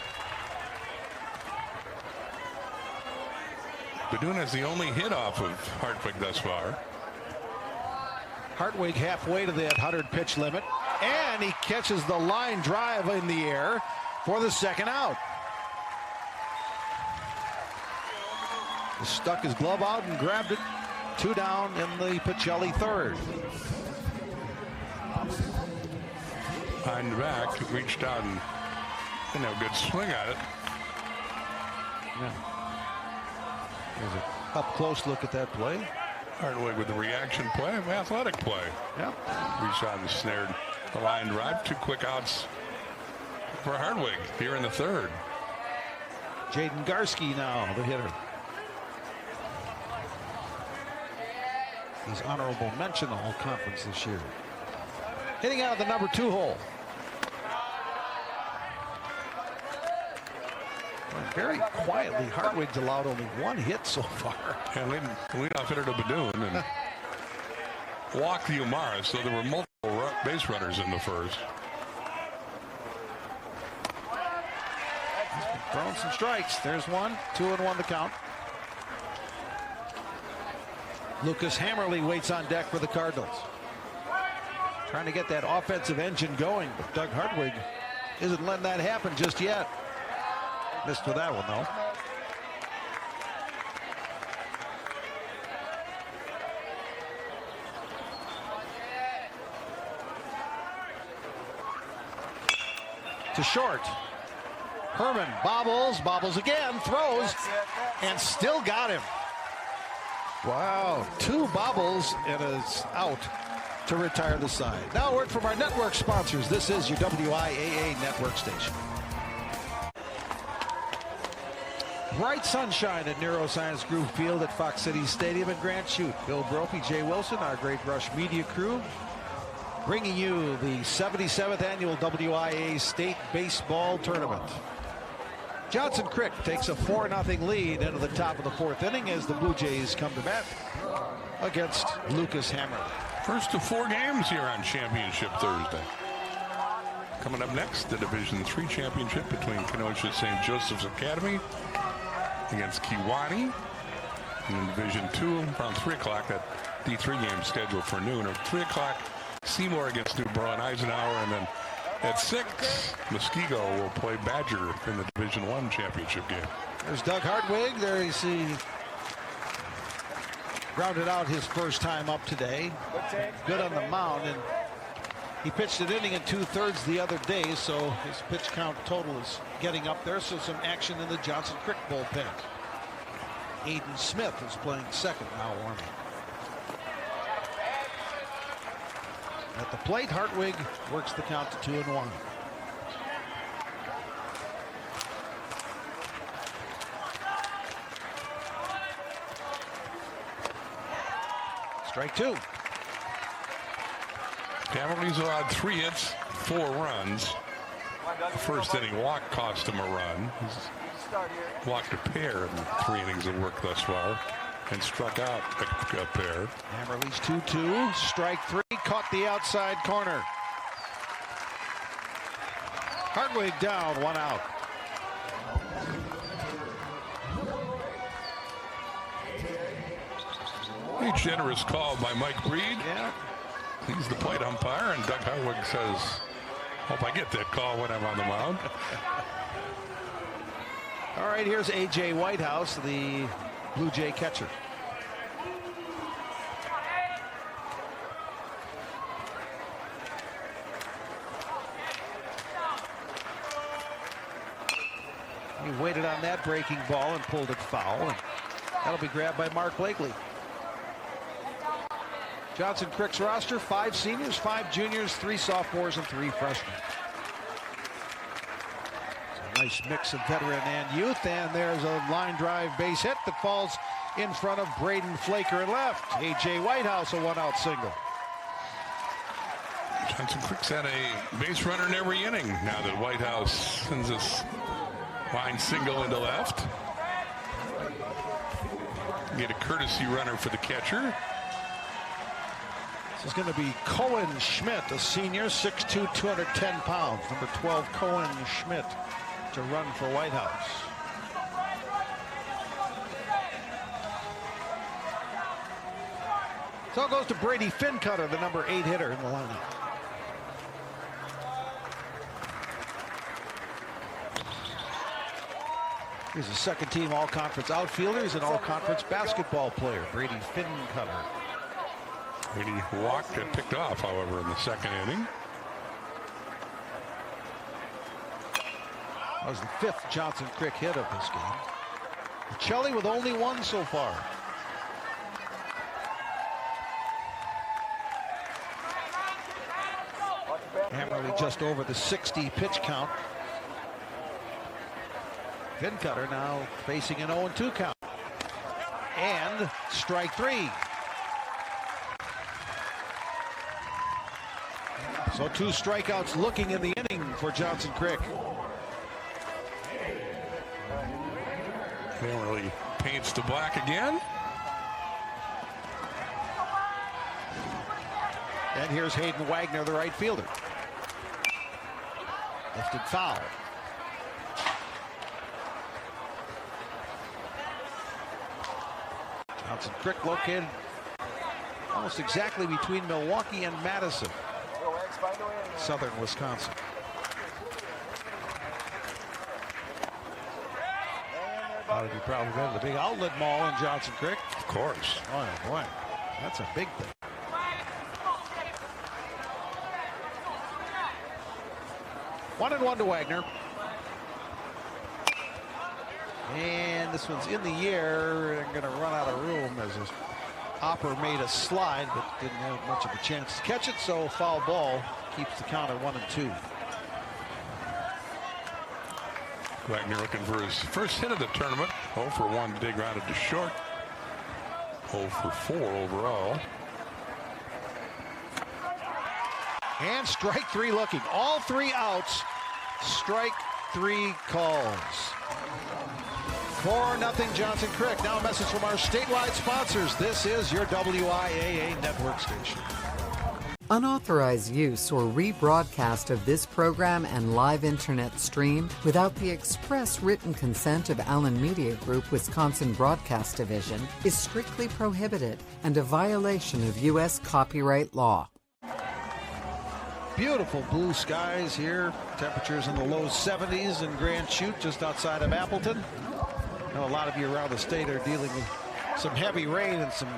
Badoon has the only hit off of Hartwig thus far. Hartwig halfway to that 100 pitch limit, and he catches the line drive in the air for the 2nd out. He stuck his glove out and grabbed it. 2 down in the Pacelli 3rd. Behind back, reached out and didn't have a good swing at it. Yeah. There's an up close look at that play. Hartwig with the reaction play, athletic play. Yeah. Reached out and snared the line drive. 2 quick outs for Hartwig here in the 3rd. Jaden Garski now, the hitter. He's honorable mention all conference this year. Hitting out of the number 2 hole. And very quietly, Hartwig's allowed only 1 hit so far. And leadoff hitter to Badun and walked the Umara, so there were multiple base runners in the first. Throwing some strikes. There's 1, 2-1 the count. Lucas Hammerly waits on deck for the Cardinals. Trying to get that offensive engine going, but Doug Hartwig isn't letting that happen just yet. Missed with that one, though. To short. Herman bobbles again, throws, and still got him. Wow, 2 bobbles and it's out to retire the side. Now a word from our network sponsors. This is your WIAA network station. Bright sunshine at Neuroscience Group Field at Fox City Stadium in Grand Chute. Bill Brophy, Jay Wilson, our Great Rush Media crew, bringing you the 77th annual WIAA State Baseball Tournament. Johnson Crick takes a 4-0 lead into the top of the 4th inning as the Blue Jays come to bat against Lucas Hammerly. First of 4 games here on Championship Thursday. Coming up next, the Division III championship between Kenosha St. Joseph's Academy against Kewanee. In Division II, around 3 o'clock, that D3 game scheduled for noon. Or 3 o'clock, Seymour against New Braun Eisenhower, and then at 6, Muskego will play Badger in the Division I championship game. There's Doug Hartwig. There you see, grounded out his first time up today. Good on the mound, and he pitched an inning and 2/3 the other day, so his pitch count total is getting up there. So some action in the Johnson Crick bullpen. Aiden Smith is playing second now, warming. At the plate, Hartwig works the count to 2-1. Strike 2. Hammerly's allowed 3 hits, 4 runs. The first inning walk cost him a run. He's walked a pair in 3 innings of work thus far and struck out a pair. Hammerly's 2-2. Strike 3. Caught the outside corner. Hartwig down, 1 out. A generous call by Mike Breed. Yeah. He's the plate umpire, and Doug Hartwig says, hope I get that call when I'm on the mound. All right, here's A.J. Whitehouse, the Blue Jay catcher. He waited on that breaking ball and pulled it foul, and that'll be grabbed by Mark Blakely. Johnson Crick's roster: 5 seniors, 5 juniors, 3 sophomores, and 3 freshmen. It's a nice mix of veteran and youth, and there's a line drive base hit that falls in front of Braden Flaker at left. A.J. Whitehouse, a 1-out single. Johnson Crick's had a base runner in every inning now that Whitehouse sends this line single into left. Get a courtesy runner for the catcher. This is going to be Cohen Schmidt, a senior, 6'2", 210 pounds. Number 12, Cohen Schmidt, to run for Whitehouse. So it goes to Brady Fincutter, the number 8 hitter in the lineup. He's a second-team all-conference outfielder. He's an all-conference basketball player, Brady Fincutter. Brady walked and picked off, however, in the second inning. That was the 5th Johnson Crick hit of this game. Pacelli with only 1 so far. Hammerly just over the 60 pitch count. Fincutter now facing an 0-2 count. And strike 3. So 2 strikeouts looking in the inning for Johnson Crick. Pacelli paints the black again. And here's Hayden Wagner, the right fielder. Lifted foul. Johnson Crick located almost exactly between Milwaukee and Madison, southern Wisconsin. Thought it'd be probably better the big outlet mall in Johnson Crick. Of course. Oh boy, that's a big thing. One and one to Wagner. And this one's in the air and going to run out of room as his Hopper made a slide but didn't have much of a chance to catch it, so foul ball keeps the count at 1-2. Wagner looking for his first hit of the tournament. 0 for 1 today, grounded to short. 0 for 4 overall. And strike 3 looking. All 3 outs. Strike 3 calls. 4-0 Johnson Crick. Now a message from our statewide sponsors. This is your WIAA network station. Unauthorized use or rebroadcast of this program and live internet stream without the express written consent of Allen Media Group, Wisconsin Broadcast Division, is strictly prohibited and a violation of U.S. copyright law. Beautiful blue skies here. Temperatures in the low 70s in Grand Chute, just outside of Appleton. I know a lot of you around the state are dealing with some heavy rain and some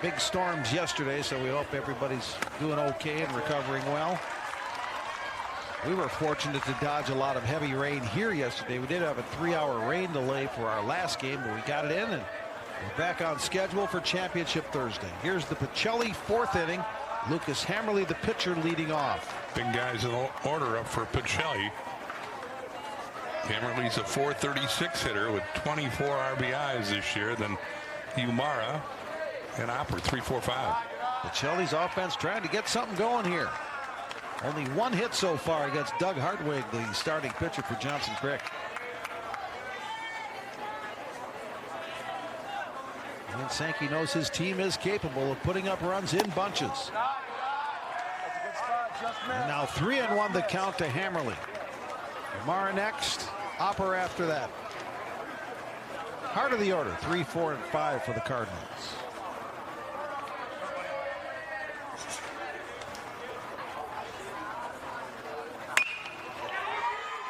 big storms yesterday, so we hope everybody's doing okay and recovering well. We were fortunate to dodge a lot of heavy rain here yesterday. We did have a 3-hour rain delay for our last game, but we got it in, and we're back on schedule for Championship Thursday. Here's the Pacelli 4th inning. Lucas Hammerly, the pitcher, leading off. Big guys in order up for Pacelli. Hammerly's a .436 hitter with 24 RBIs this year. Then Umara and Opper, 3-4-5. Pacelli's offense trying to get something going here. Only 1 hit so far against Doug Hartwig, the starting pitcher for Johnson Crick. And Sankey knows his team is capable of putting up runs in bunches. And now 3-1 the count to Hammerly. Umara next, Opper after that. Heart of the order, 3, 4, and 5 for the Cardinals.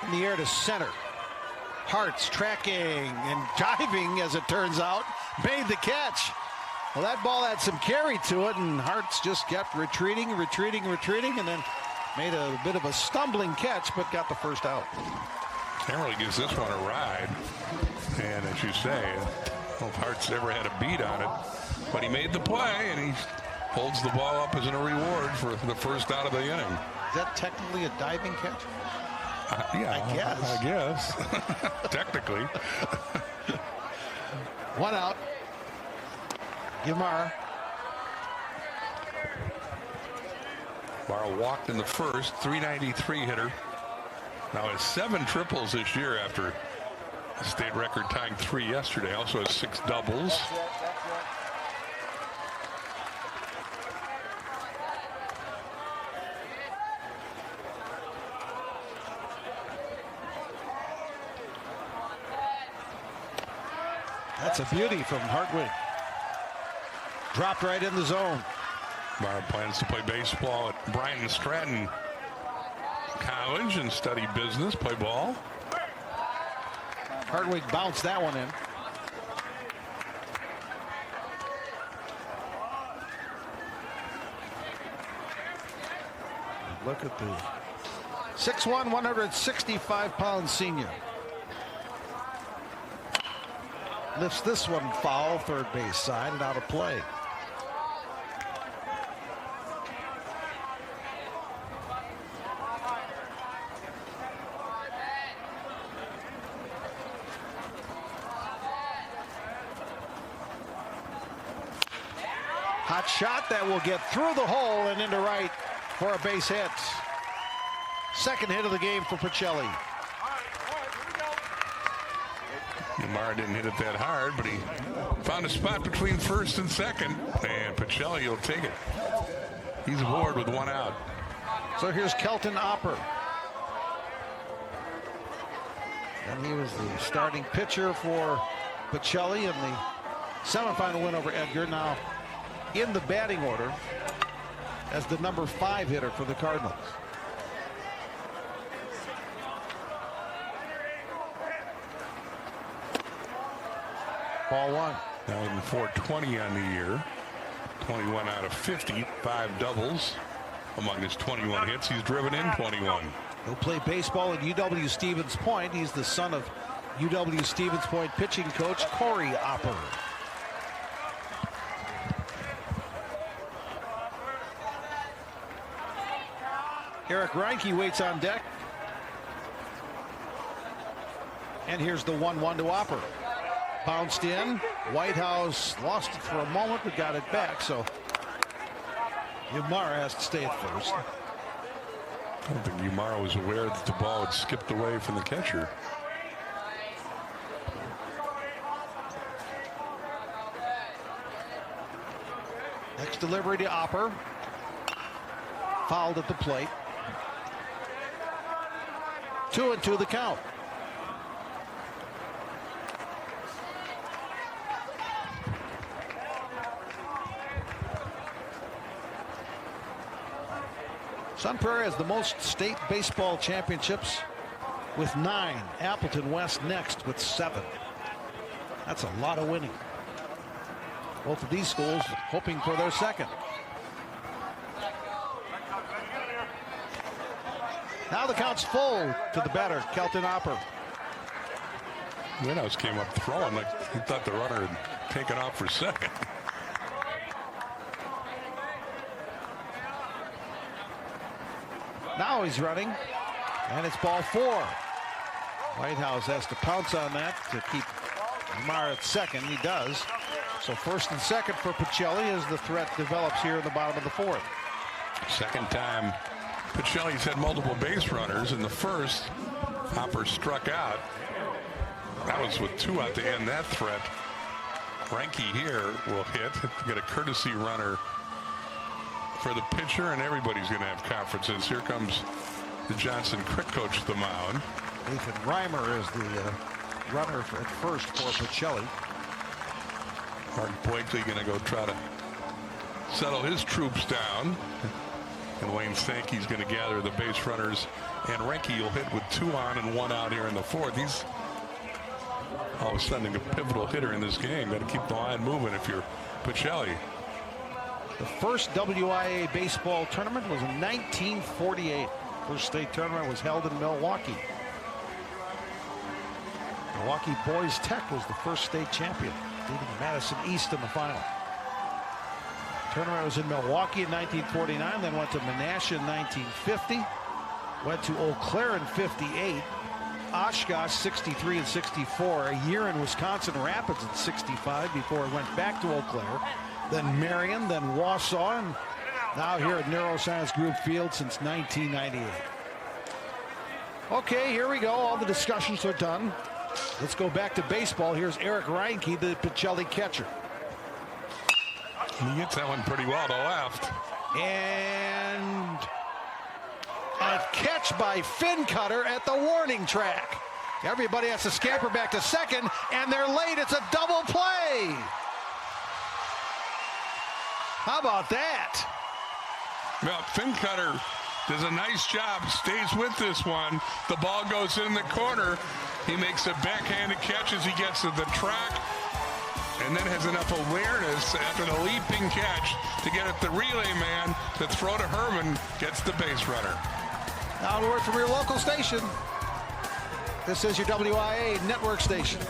In the air to center. Hart's tracking and diving, as it turns out, made the catch. Well, that ball had some carry to it, and Hart's just kept retreating, and then made a bit of a stumbling catch, but got the first out. Hammerly gives this one a ride, and as you say, I don't know if Hart's ever had a beat on it, but he made the play, and he holds the ball up as a reward for the first out of the inning. Is that technically a diving catch? Yeah, I guess. Technically. 1 out. Umara. Barr walked in the first, .393 hitter. Now has 7 triples this year after a state record tying 3 yesterday. Also has 6 doubles. That's a beauty from Hartwig. Dropped right in the zone. Barr plans to play baseball at Bryan Stratton College and study business, play ball. Hartwig bounced that one in. Look at the 6'1", 165-pound senior. Lifts this one foul, third base side, and out of play. Hot shot that will get through the hole and into right. for a base hit. Second hit of the game for Pacelli. Umar didn't hit it that hard, but he found a spot between first and second, and Pacelli will take it. He's aboard with one out. So here's Kelton Opper. And he was the starting pitcher for Pacelli in the semifinal win over Edgar. Now in the batting order as the number 5 hitter for the Cardinals. Ball 1. Now in 420 on the year. 21 out of 50. 5 doubles. Among his 21 hits, he's driven in 21. He'll play baseball at UW Stevens Point. He's the son of UW Stevens Point pitching coach Corey Opper. Eric Reinke waits on deck. And here's the 1-1 to Opper. Bounced in. Whitehouse lost it for a moment but got it back. So Umar has to stay at first. I don't think Umar was aware that the ball had skipped away from the catcher. Next delivery to Opper. Fouled at the plate. 2-2 the count. Sun Prairie has the most state baseball championships with 9. Appleton West next with 7. That's a lot of winning. Both of these schools hoping for their second. Now the count's full to the batter, Kelton Opper. Whitehouse came up throwing like he thought the runner had taken off for second. Now he's running, and it's ball 4. Whitehouse has to pounce on that to keep Umar at second. He does. So first and second for Pacelli as the threat develops here in the bottom of the 4th. Second time Pacelli's had multiple base runners. In the first, Hopper struck out. That was with 2 out to end that threat. Reinke here will hit to get a courtesy runner for the pitcher, and everybody's going to have conferences. Here comes the Johnson Crick coach to the mound. Ethan Reimer is the runner at first for Pacelli. Mark Blakely going to go try to settle his troops down. And Wayne Sankey's going to gather the base runners. And Reinke will hit with 2 on and 1 out here in the 4th. He's all of a sudden a pivotal hitter in this game. Got to keep the line moving if you're Pacelli. The first WIAA baseball tournament was in 1948. First state tournament was held in Milwaukee. Milwaukee Boys Tech was the first state champion, beating Madison East in the final. Tournament was in Milwaukee in 1949, then went to Menasha in 1950, went to Eau Claire in 58, Oshkosh 63 and 64, a year in Wisconsin Rapids in 65 before it went back to Eau Claire, then Marion, then Wausau, and now here at Neuroscience Group Field since 1998. Okay, here we go. All the discussions are done. Let's go back to baseball. Here's Eric Reinke, the Pacelli catcher. He gets that one pretty well to left. And a catch by Finn Cutter at the warning track. Everybody has to scamper back to second, and they're late. It's a double play. How about that? Well, Finn Cutter does a nice job, stays with this one. The ball goes in the corner. He makes a backhanded catch as he gets to the track, and then has enough awareness after the leaping catch to get at the relay man to throw to Herman, gets the base runner. Now to word from your local station. This is your WIAA network station.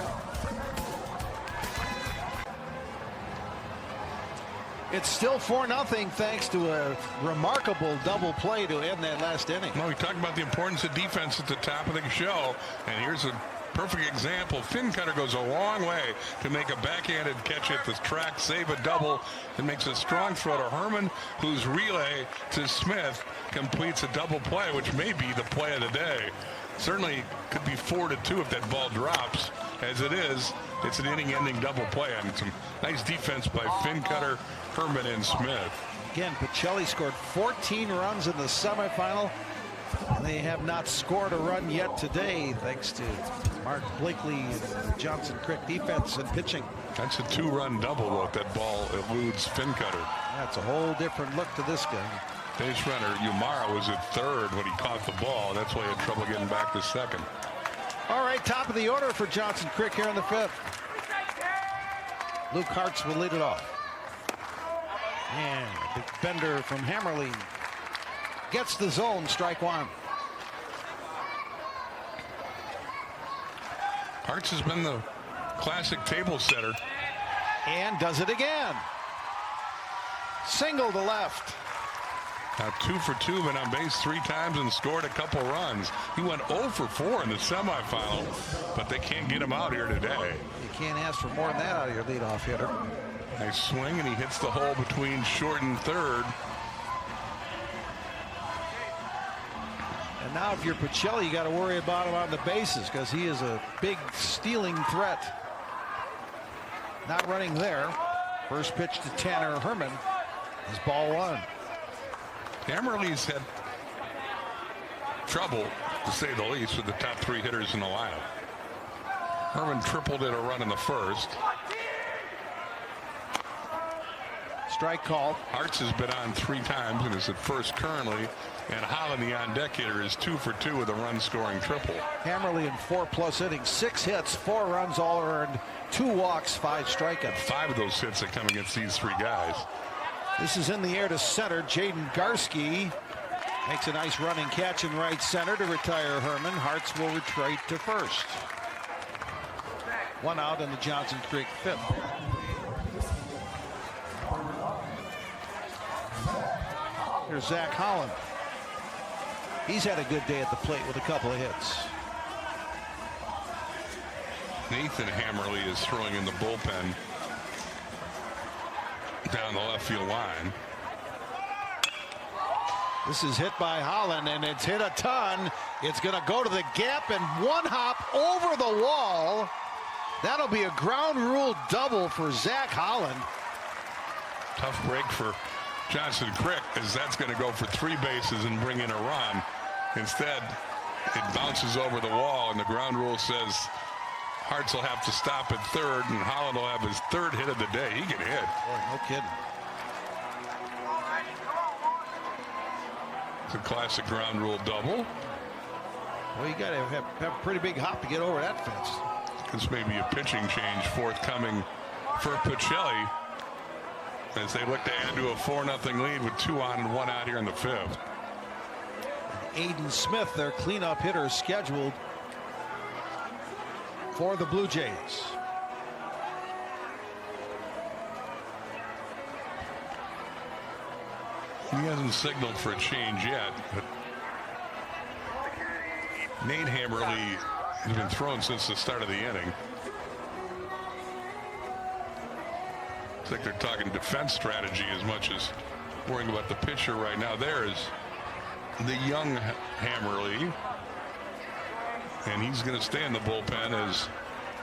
It's still 4-0 thanks to a remarkable double play to end that last inning. Well, we talked about the importance of defense at the top of the show, and here's a perfect example. Fin cutter goes a long way to make a backhanded catch at the track, save a double, and makes a strong throw to Herman, whose relay to Smith completes a double play, which may be the play of the day. Certainly could be 4-2 if that ball drops. As it is, it's an inning-ending double play, and some nice defense by Fin cutter, Herman, and Smith. Again, Pacelli scored 14 runs in the semifinal. They have not scored a run yet today, thanks to Mark Blakely and Johnson Crick defense and pitching. That's a 2-run double, though, if that ball eludes Fin cutter. That's a whole different look to this guy. Base runner Umara was at third when he caught the ball. That's why he had trouble getting back to second. All right, top of the order for Johnson Crick here in the 5th. Luke Hartz will lead it off. And a big bender from Hammerly gets the zone, strike one. Hartz has been the classic table setter. And does it again. Single to left. Now 2 for 2, been on base 3 times and scored a couple runs. He went 0 for 4 in the semifinal, but they can't get him out here today. You can't ask for more than that out of your leadoff hitter. Nice swing, and he hits the hole between short and third. And now if you're Pacelli, you got to worry about him on the bases because he is a big stealing threat. Not running there. First pitch to Tanner Herman is ball one. Hammerly's had trouble, to say the least, with the top 3 hitters in the lineup. Herman tripled in a run in the first. Strike called. Hartz has been on 3 times and is at first currently. And Holland, the on-deck hitter, is 2 for 2 with a run-scoring triple. Hammerly in 4+ innings, 6 hits, 4 runs all earned, 2 walks, 5 strikeouts. 5 of those hits that come against these 3 guys. This is in the air to center. Jaden Garski makes a nice running catch in right center to retire Herman. Hartz will retreat to first. 1 out in the Johnson Creek 5th. Here's Zach Holland. He's had a good day at the plate with a couple of hits. Nathan Hammerly is throwing in the bullpen down the left field line. This is hit by Holland, and it's hit a ton. It's going to go to the gap and 1 hop over the wall. That'll be a ground rule double for Zach Holland. Tough break for Johnson Crick, as that's going to go for 3 bases and bring in a run. Instead, it bounces over the wall, and the ground rule says Hartz will have to stop at third, and Holland will have his 3rd hit of the day. He can hit. Boy, no kidding. It's a classic ground rule double. Well, you got to have a pretty big hop to get over that fence. This may be a pitching change forthcoming for Pacelli, as they look to add to a 4-0 lead with 2 on and 1 out here in the 5th. Aiden Smith, their cleanup hitter, scheduled for the Blue Jays. He hasn't signaled for a change yet, but Nate Hammerly has been thrown since the start of the inning. It's like they're talking defense strategy as much as worrying about the pitcher right now. There is the young Hammerly, and he's going to stay in the bullpen as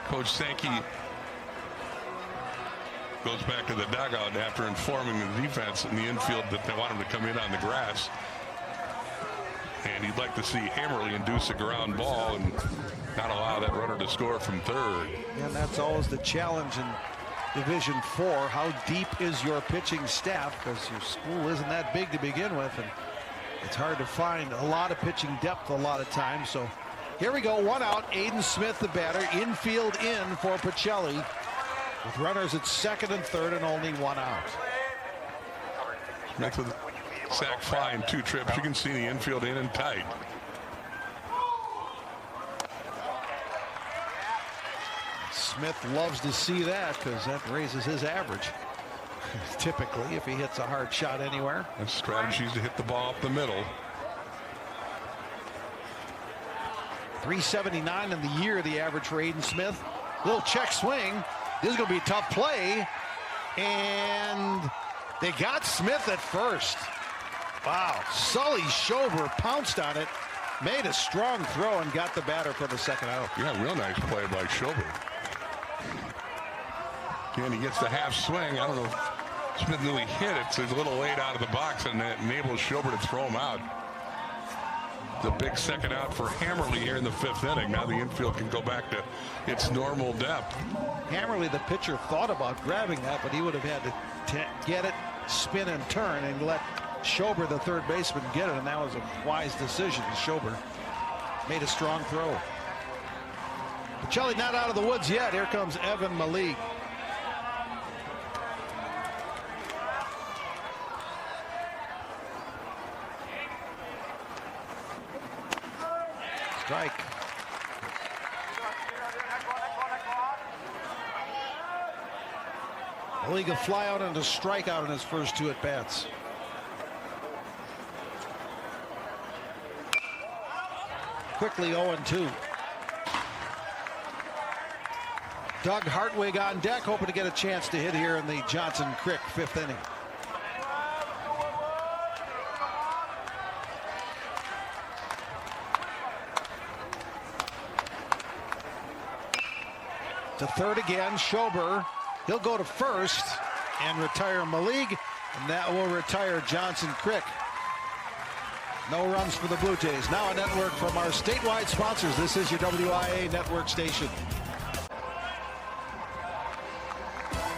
Coach Sankey goes back to the dugout after informing the defense in the infield that they want him to come in on the grass. And he'd like to see Hammerly induce a ground ball and not allow that runner to score from third. And that's always the challenge in Division 4. How deep is your pitching staff? Because your school isn't that big to begin with, and it's hard to find a lot of pitching depth a lot of times. So here we go, 1 out. Aiden Smith, the batter, infield in for Pacelli, with runners at second and third and only 1 out. Next with sack fly and 2 trips, you can see the infield in and tight. Smith loves to see that because that raises his average. Typically, if he hits a hard shot anywhere. And strategies to hit the ball up the middle. .379 in the year, the average for Aiden Smith. Little check swing. This is going to be a tough play. And they got Smith at first. Wow. Sully Schober pounced on it, made a strong throw, and got the batter for the second out. Yeah, real nice play by Schober. And he gets the half swing. I don't know if Smith knew he hit it, so he's a little late out of the box, and that enables Schober to throw him out. The big second out for Hammerly here in the 5th inning. Now the infield can go back to its normal depth. Hammerly, the pitcher, thought about grabbing that, but he would have had to get it, spin, and turn, and let Schober, the third baseman, get it, and that was a wise decision. Schober made a strong throw. Pacelli not out of the woods yet. Here comes Evan Malik. Strike. Malik a fly out and a strikeout in his first 2 at-bats. Quickly 0-2. Doug Hartwig on deck, hoping to get a chance to hit here in the Johnson Crick 5th inning. To third again, Schober. He'll go to first and retire Malik, and that will retire Johnson Crick. No runs for the Blue Jays. Now a network from our statewide sponsors. This is your WIAA network station.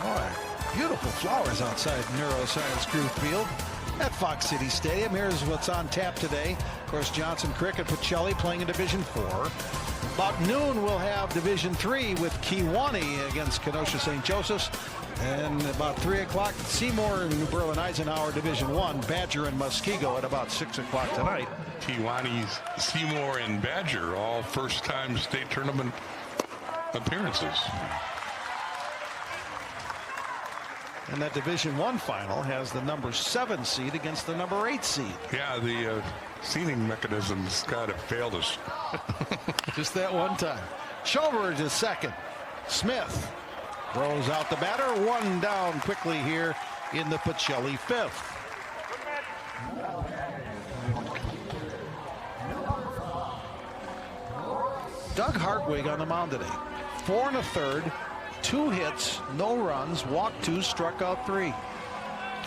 Boy, beautiful flowers outside Neuroscience Group Field at Fox City Stadium. Here's what's on tap today. Of course, Johnson Crick and Pacelli playing in Division 4. About noon, we'll have Division 3 with Kewanee against Kenosha St. Joseph's. And about 3 o'clock, Seymour and New Berlin Eisenhower Division 1, Badger and Muskego at about 6 o'clock tonight. Kewanee's Seymour and Badger, all first-time state tournament appearances. And that Division 1 final has the number 7 seed against the number 8 seed. Yeah, the seeding mechanism's got to failed us. Just that one time. Schober to second. Smith throws out the batter. 1 down quickly here in the Pacelli 5th. Doug Hartwig on the mound today. 4 1/3, 2 hits, no runs, walked 2, struck out 3.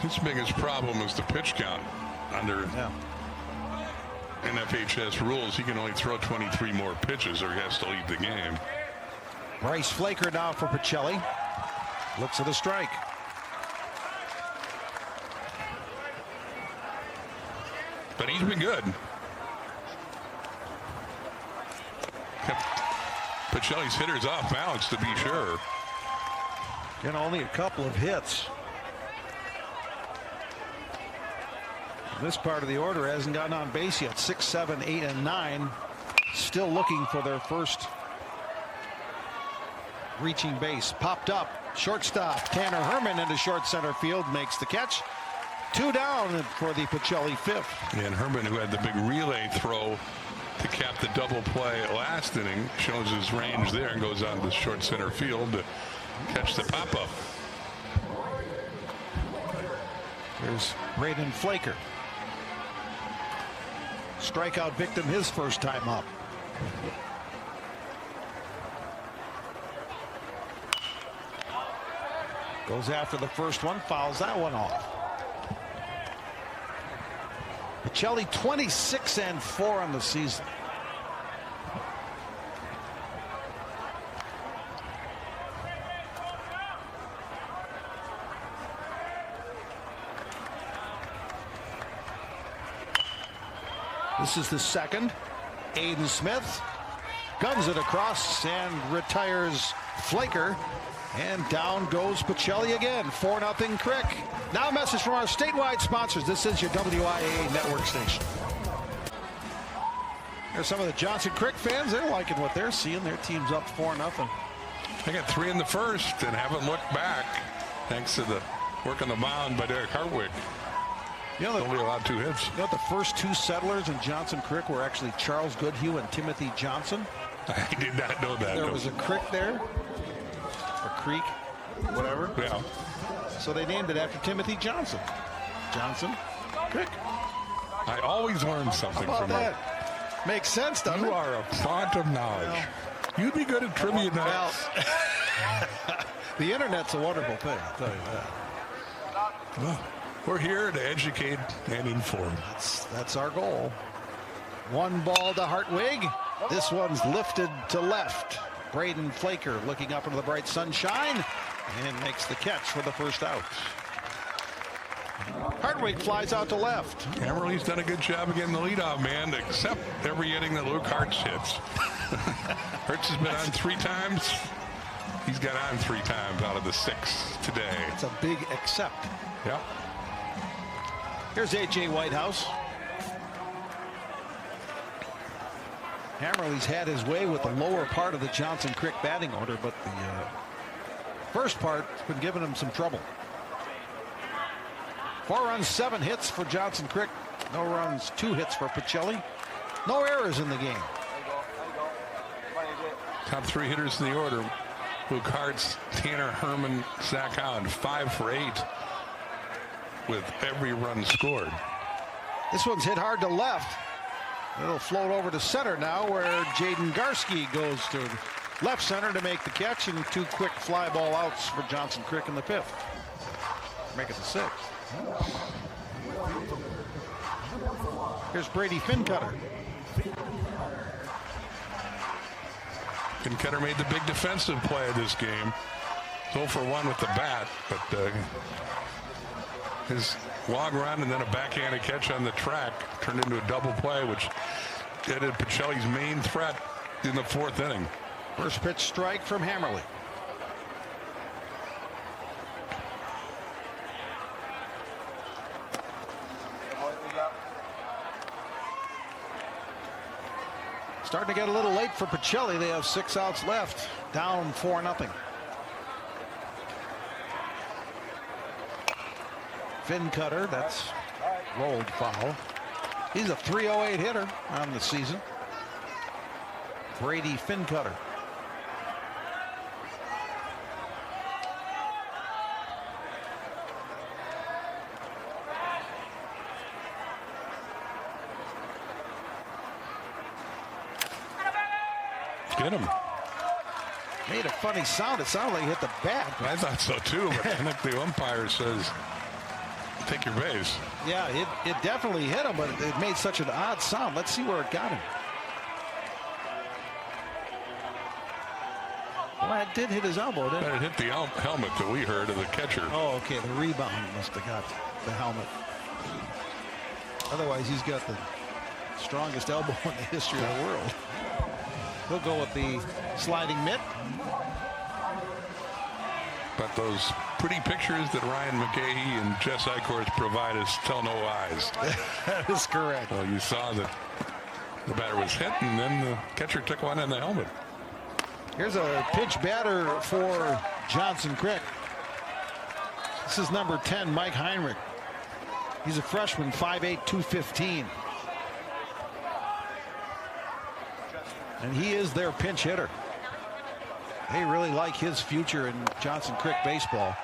His biggest problem is the pitch count. Under NFHS rules, he can only throw 23 more pitches or he has to leave the game. Bryce Flaker now for Pacelli. Looks at a strike. But he's been good. Kept Pacelli's hitters off balance, to be sure. And only a couple of hits. This part of the order hasn't gotten on base yet. 6, 7, 8, and 9 still looking for their first reaching base. Popped up. Shortstop Tanner Herman into short center field makes the catch. 2 down for the Pacelli 5th. And Herman, who had the big relay throw to cap the double play last inning, shows his range there and goes on to short center field to catch the pop-up. Here's Braden Flaker. Strikeout victim his first time up. Goes after the first one, fouls that one off. Pacelli 26-4 on the season. This is the second. Aiden Smith guns it across and retires Flaker. And down goes Pacelli again. 4-0 Crick. Now a message from our statewide sponsors. This is your WIAA network station. Here's some of the Johnson Crick fans. They're liking what they're seeing. Their team's up 4-0. They got 3 in the first and haven't looked back, thanks to the work on the mound by Derek Hartwig. You know, Only allowed 2 hits. You know, the first 2 settlers in Johnson Creek were actually Charles Goodhue and Timothy Johnson. I did not know that. There was a creek there, or creek, whatever. Yeah. So they named it after Timothy Johnson. Johnson Creek. I always learn something How about from that? you. Makes sense, doesn't You it? are a font of knowledge. You'd be good at trivia Well, nights. the internet's a wonderful thing, I'll tell you that. Well, we're here to educate and inform. That's our goal. 1 ball to Hartwig. This one's lifted to left. Braden Flaker looking up into the bright sunshine and makes the catch for the first out. Hartwig flies out to left. Hammerly's done a good job of getting the leadoff man, except every inning that Luke Hartz hits. Hartz has been on 3 times. He's got on 3 times out of the 6 today. It's a big accept. Yep. Here's A.J. Whitehouse. Hammerly's had his way with the lower part of the Johnson Creek batting order, but the first part has been giving him some trouble. 4 runs, 7 hits for Johnson Creek. No runs, 2 hits for Pacelli. No errors in the game. Top 3 hitters in the order. Luke Hartz, Tanner Herman, Zach Holland, 5 for 8 with every run scored. This one's hit hard to left. It'll float over to center now, where Jaden Garski goes to left center to make the catch, and 2 quick fly ball outs for Johnson Creek in the 5th. Make it the 6th. Here's Brady Fincutter. Fincutter made the big defensive play of this game. 0 for 1 with the bat, but his long run and then a backhanded catch on the track turned into a double play, which ended Pacelli's main threat in the 4th inning. First pitch strike from Hammerly. Starting to get a little late for Pacelli. They have 6 outs left, down 4-0. Fincutter, that's rolled foul. He's a .308 hitter on the season. Brady Fincutter. Get him. Made a funny sound. It sounded like he hit the bat. I thought so too, but I think the umpire says, take your base. Yeah, it definitely hit him, but it made such an odd sound. Let's see where it got him. Well, it did hit his elbow, didn't it? But it hit the helmet that we heard of the catcher. Oh, okay. The rebound must have got the helmet. Otherwise, he's got the strongest elbow in the history of the world. He'll go with the sliding mitt. But those pretty pictures that Ryan McCahey and Jess Eichhorst provide us tell no lies. That is correct. Well, you saw that the batter was hit, and then the catcher took one in the helmet. Here's a pitch batter for Johnson Creek. This is number 10, Mike Heinrich. He's a freshman, 5'8", 215. And he is their pinch hitter. They really like his future in Johnson Creek baseball.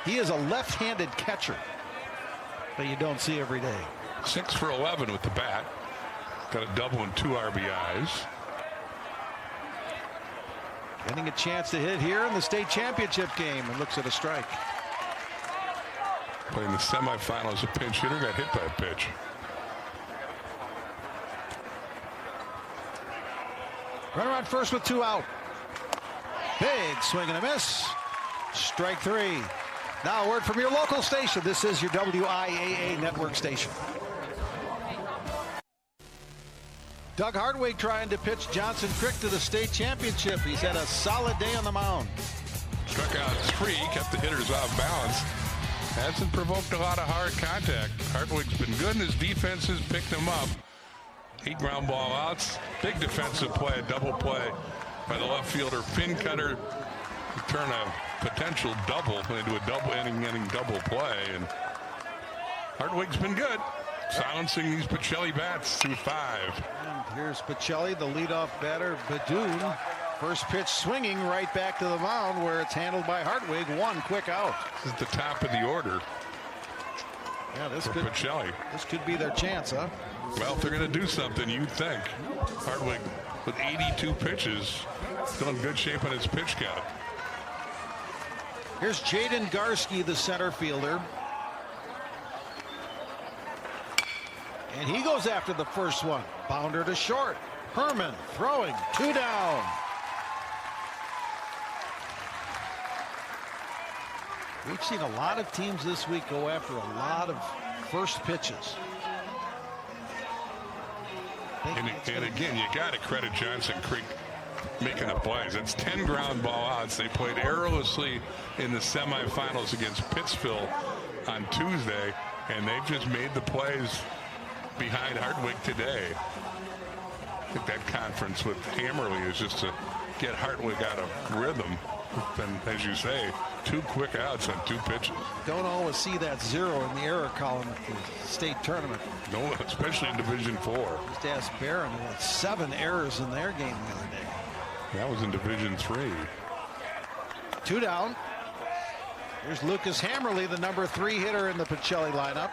He is a left-handed catcher that you don't see every day. 6 for 11 with the bat. Got a double and 2 RBIs. Getting a chance to hit here in the state championship game, and looks at a strike. Playing the semifinals, a pinch hitter got hit by a pitch. Runner on first with 2 out. Big swing and a miss. Strike 3. Now a word from your local station. This is your WIAA network station. Doug Hartwig trying to pitch Johnson Creek to the state championship. He's had a solid day on the mound. Struck out 3, kept the hitters off balance. Hasn't provoked a lot of hard contact. Hartwig's been good, and his defense has picked him up. 8 ground ball outs. Big defensive play, a double play by the left fielder Fincutter. Turn a potential double into a double inning double play, and Hartwig's been good, silencing these Pacelli bats through 5. And here's Pacelli, the leadoff batter. Badoon, first pitch swinging right back to the mound where it's handled by Hartwig. 1 quick out. This is the top of the order. Yeah, this for Pacelli. This could be their chance, huh? Well, if they're going to do something, you'd think. Hartwig with 82 pitches, still in good shape on his pitch count. Here's Jaden Garski, the center fielder. And he goes after the first one. Bounder to short. Herman throwing, 2 down. We've seen a lot of teams this week go after a lot of first pitches. And again, you got to credit Johnson Creek making the plays. It's 10 ground ball outs. They played errorlessly in the semifinals against Pittsfield on Tuesday, and they've just made the plays behind Hartwig today. I think that conference with Hammerly is just to get Hartwig out of rhythm. And as you say, 2 quick outs on 2 pitches. Don't always see that 0 in the error column at the state tournament. No, especially in Division 4. Just ask Barron, who had 7 errors in their game the other day. That was in Division 3. 2 down. Here's Lucas Hammerly, the number 3 hitter in the Pacelli lineup.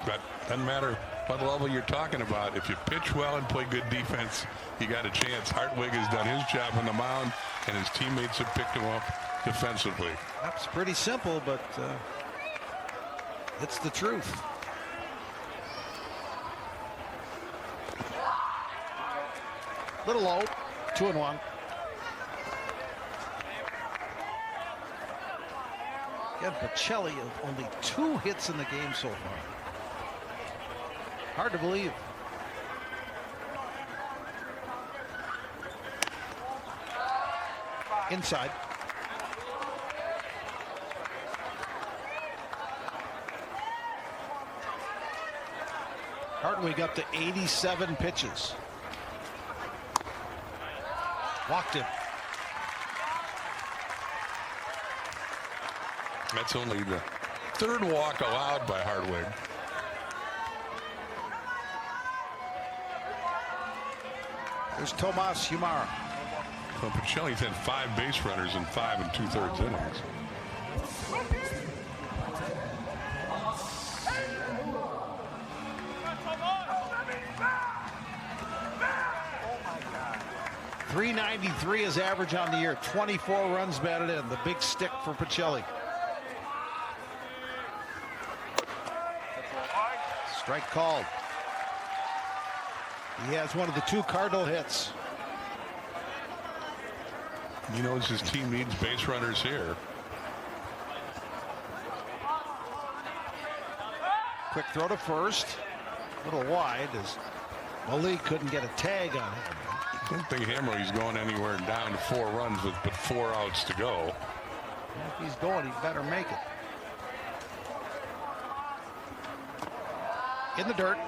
But doesn't matter what level you're talking about. If you pitch well and play good defense, you got a chance. Hartwig has done his job on the mound, and his teammates have picked him up defensively. That's pretty simple, but it's the truth. Little low, 2-1. Again, Pacelli only 2 hits in the game so far. Hard to believe. Inside. Hartwig up to 87 pitches. Walked him. That's only the 3rd walk allowed by Hartwig. There's Tomas Humara. So Pacelli's had 5 base runners in 5 2/3 innings. .393 is average on the year. 24 runs batted in. The big stick for Pacelli. Strike called. He has one of the 2 Cardinal hits. He knows his team needs base runners here. Quick throw to first. A little wide as Malik couldn't get a tag on him. I don't think Hammerly's going anywhere down to 4 runs with but 4 outs to go. If he's going, he better make it. In the dirt.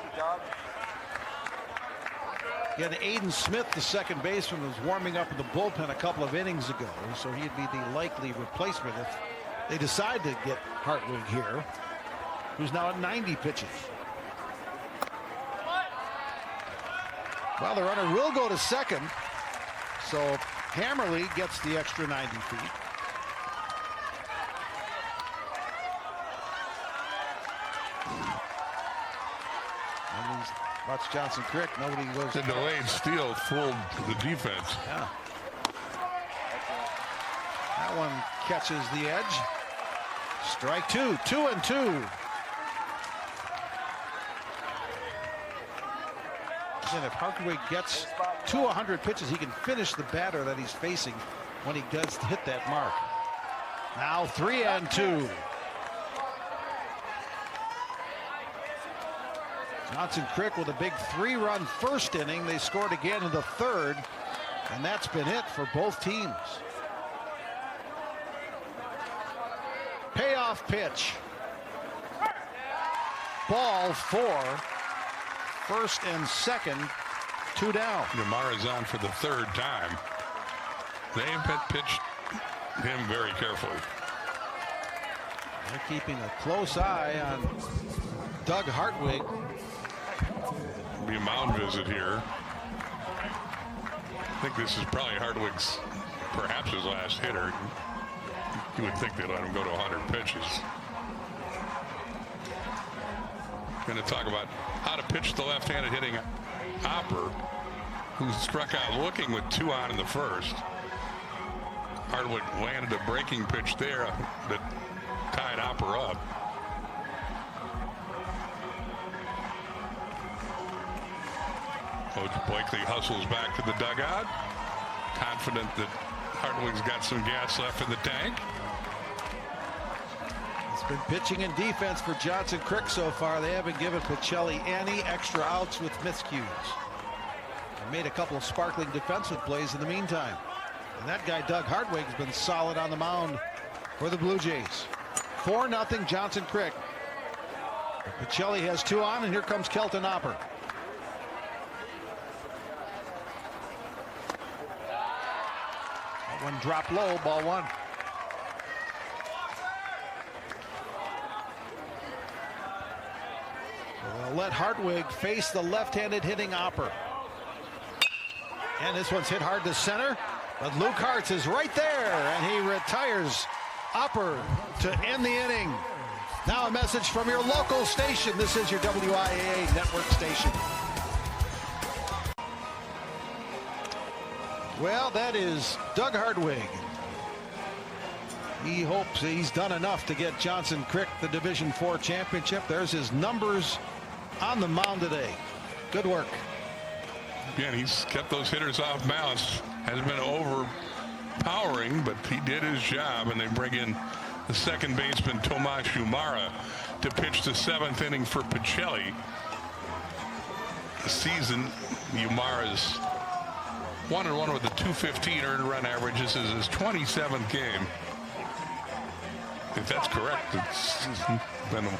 Again, Aiden Smith, the second baseman, was warming up in the bullpen a couple of innings ago, so he'd be the likely replacement if they decide to get Hartwig here, who's now at 90 pitches. Well, the runner will go to second, so Hammerly gets the extra 90 feet. Watch Johnson Crick. Nobody goes. The delayed steal fooled the defense. Yeah. That one catches the edge. Strike 2. 2-2. And if Hartwig gets to 100 pitches, he can finish the batter that he's facing when he does hit that mark. Now 3-2. Johnson Crick with a big 3-run first inning. They scored again in the 3rd, and that's been it for both teams. Payoff pitch. Ball 4. First and second, 2 down. Yamara's on for the 3rd time. They have pitched him very carefully. They're keeping a close eye on Doug Hartwig. It'll be a mound visit here. I think this is probably Hartwig's, perhaps his last hitter. You would think they'd let him go to 100 pitches. Going to talk about how to pitch the left-handed hitting Opper, who struck out looking with 2 on in the first. Hartwig landed a breaking pitch there that tied Opper up. Coach Blakely hustles back to the dugout, confident that Hartwig's got some gas left in the tank. It's been pitching and defense for Johnson Crick so far. They haven't given Pacelli any extra outs with miscues. They made a couple of sparkling defensive plays in the meantime. And that guy, Doug Hartwig, has been solid on the mound for the Blue Jays. 4-0 Johnson Crick. Pacelli has 2 on, and here comes Kelton Opper. That one dropped low, ball 1. They'll let Hartwig face the left-handed hitting Opper. And this one's hit hard to center, but Luke Hartz is right there, and he retires Opper to end the inning. Now a message from your local station. This is your WIAA network station. Well, that is Doug Hartwig. He hopes he's done enough to get Johnson Crick the Division IV championship. There's his numbers on the mound today. Good work. Again, he's kept those hitters off balance. Hasn't been overpowering, but he did his job, and they bring in the second baseman Tomas Umara to pitch the 7th inning for Pacelli. The season, Umara's 1-1 with a .215 earned run average. This is his 27th game. If that's correct, it's been a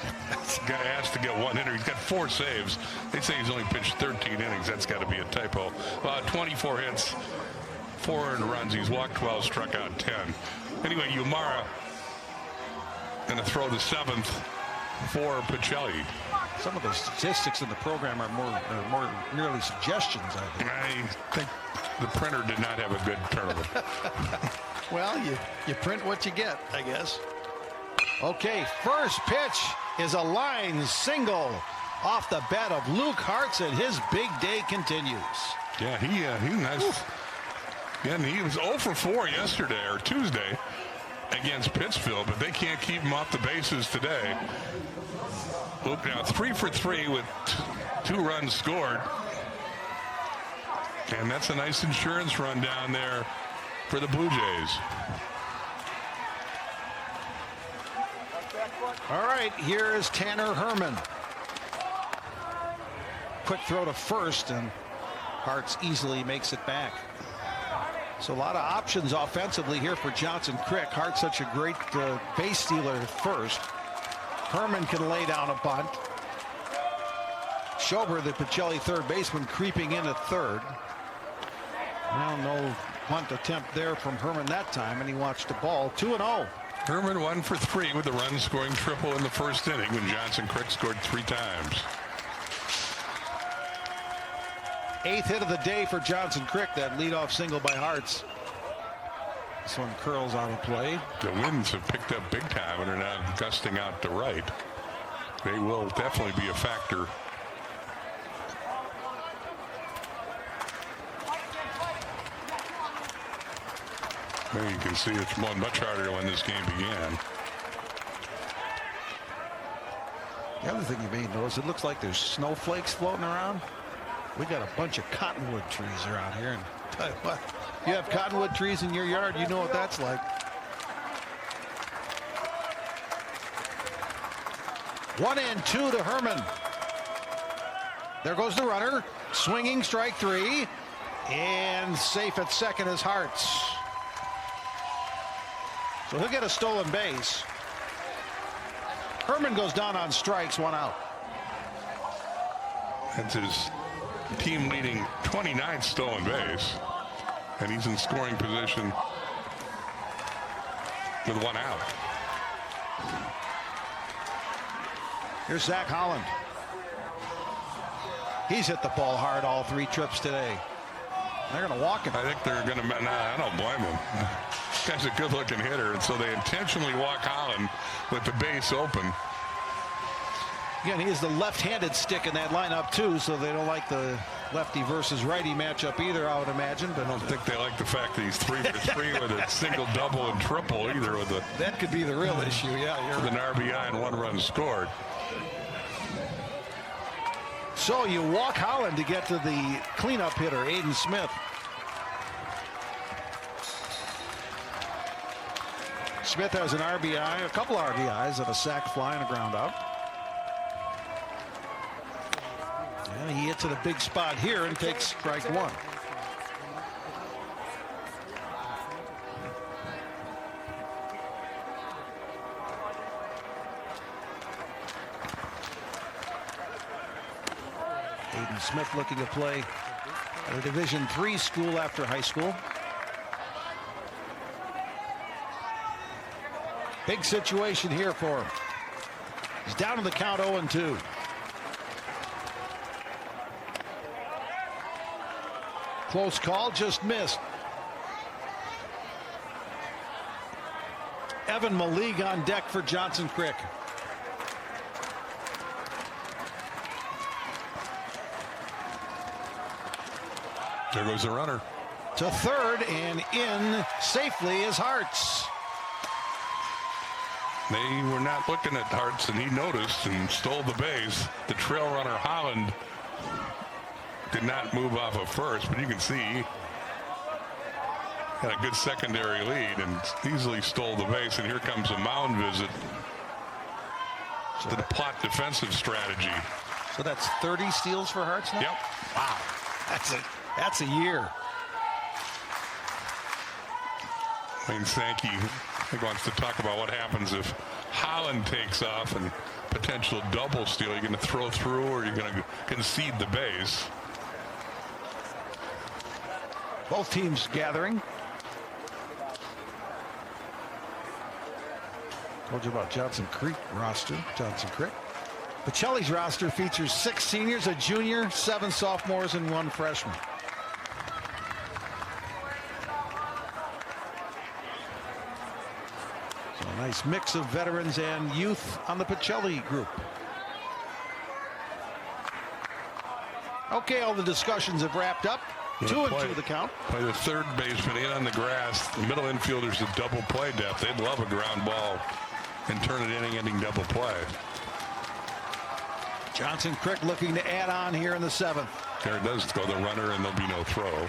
guy asked to get 1 hitter. He's got 4 saves. They say he's only pitched 13 innings. That's got to be a typo. 24 hits, 4 earned runs. He's walked 12, struck out 10. Anyway, Umara going to throw the 7th for Pacelli. Some of the statistics in the program are more merely suggestions, I think. I think the printer did not have a good tournament. Well, you print what you get, I guess. Okay, first pitch is a line single off the bat of Luke Hartz, and his big day continues. Yeah, he nice. Yeah, and he was 0 for 4 yesterday or Tuesday against Pittsfield, but they can't keep him off the bases today. Luke now 3 for 3 with 2 runs scored. And that's a nice insurance run down there for the Blue Jays. All right, here is Tanner Herman. Quick throw to first, and Hartz easily makes it back. So a lot of options offensively here for Johnson Crick. Hart's such a great base stealer at first. Herman can lay down a bunt. Schober, the Pacelli third baseman, creeping in at third. Well, no bunt attempt there from Herman that time, and he watched the ball. 2-0. Herman 1 for 3 with a run scoring triple in the first inning when Johnson Crick scored 3 times. 8th hit of the day for Johnson Crick, that leadoff single by Hartz. This one curls out of play. The winds have picked up big time and are now gusting out to right. They will definitely be a factor. There you can see it's much harder when this game began. The other thing you may notice, it looks like there's snowflakes floating around. We got a bunch of cottonwood trees around here, and tell you what, you have cottonwood trees in your yard, you know what that's like. 1-2 to Herman. There goes the runner, swinging, strike 3, and safe at second is Hartz. So he'll get a stolen base. Herman goes down on strikes, 1 out. That's his team leading 29th stolen base, and he's in scoring position with 1 out. Here's Zach Holland. He's hit the ball hard all 3 trips today. They're going to walk him. I think they're going to. Nah, I don't blame him. This guy's a good-looking hitter, and so they intentionally walk Holland with the base open. Again, he is the left-handed stick in that lineup, too, so they don't like the lefty versus righty matchup either, I would imagine. But I don't think they like the fact that he's 3 for 3 with a single, double, and triple either. That could be the real issue, yeah. With an RBI and 1 run scored. So you walk Holland to get to the cleanup hitter, Aiden Smith. Smith has an RBI, a couple RBIs, and a sac fly and a ground out. And he hits at a big spot here and takes strike 1. Aiden Smith looking to play at a Division III school after high school. Big situation here for him. He's down to the count 0-2. Close call, just missed. Evan Maligue on deck for Johnson Crick. There goes the runner. To third, and in safely is Hartz. They were not looking at Hartz, and he noticed and stole the base. The trail runner Holland did not move off of first, but you can see he had a good secondary lead and easily stole the base. And here comes a mound visit to the plot defensive strategy. So that's 30 steals for Hartz now? Yep. Wow. That's a year. Wayne Sankey, I think, wants to talk about what happens if Holland takes off and potential double steal. You're going to throw through, or you're going to concede the base. Both teams gathering. Told you about Johnson Creek roster. Johnson Crick. Pacelli's roster features 6 seniors, a junior, 7 sophomores, and 1 freshman. So a nice mix of veterans and youth on the Pacelli group. Okay, all the discussions have wrapped up. 2-2 the count. Play the third baseman in on the grass. The middle infielders with double play depth. They'd love a ground ball and turn it inning-ending double play. Johnson Crick looking to add on here in the 7th. There it does go the runner, and there'll be no throw.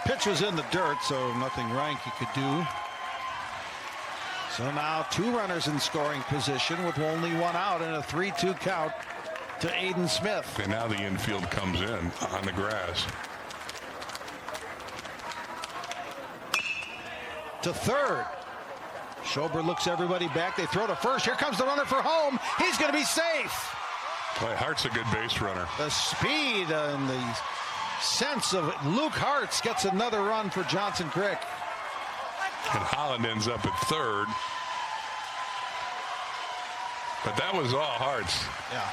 Pitch was in the dirt, so nothing Reinke could do. So now 2 runners in scoring position with only 1 out and a 3-2 count to Aiden Smith. And now the infield comes in on the grass. To third. Schober looks everybody back. They throw to first. Here comes the runner for home. He's going to be safe. Boy, Hart's a good base runner. The speed and the sense of Luke Hartz gets another run for Johnson Crick. And Holland ends up at third. But that was all Hart's. Yeah.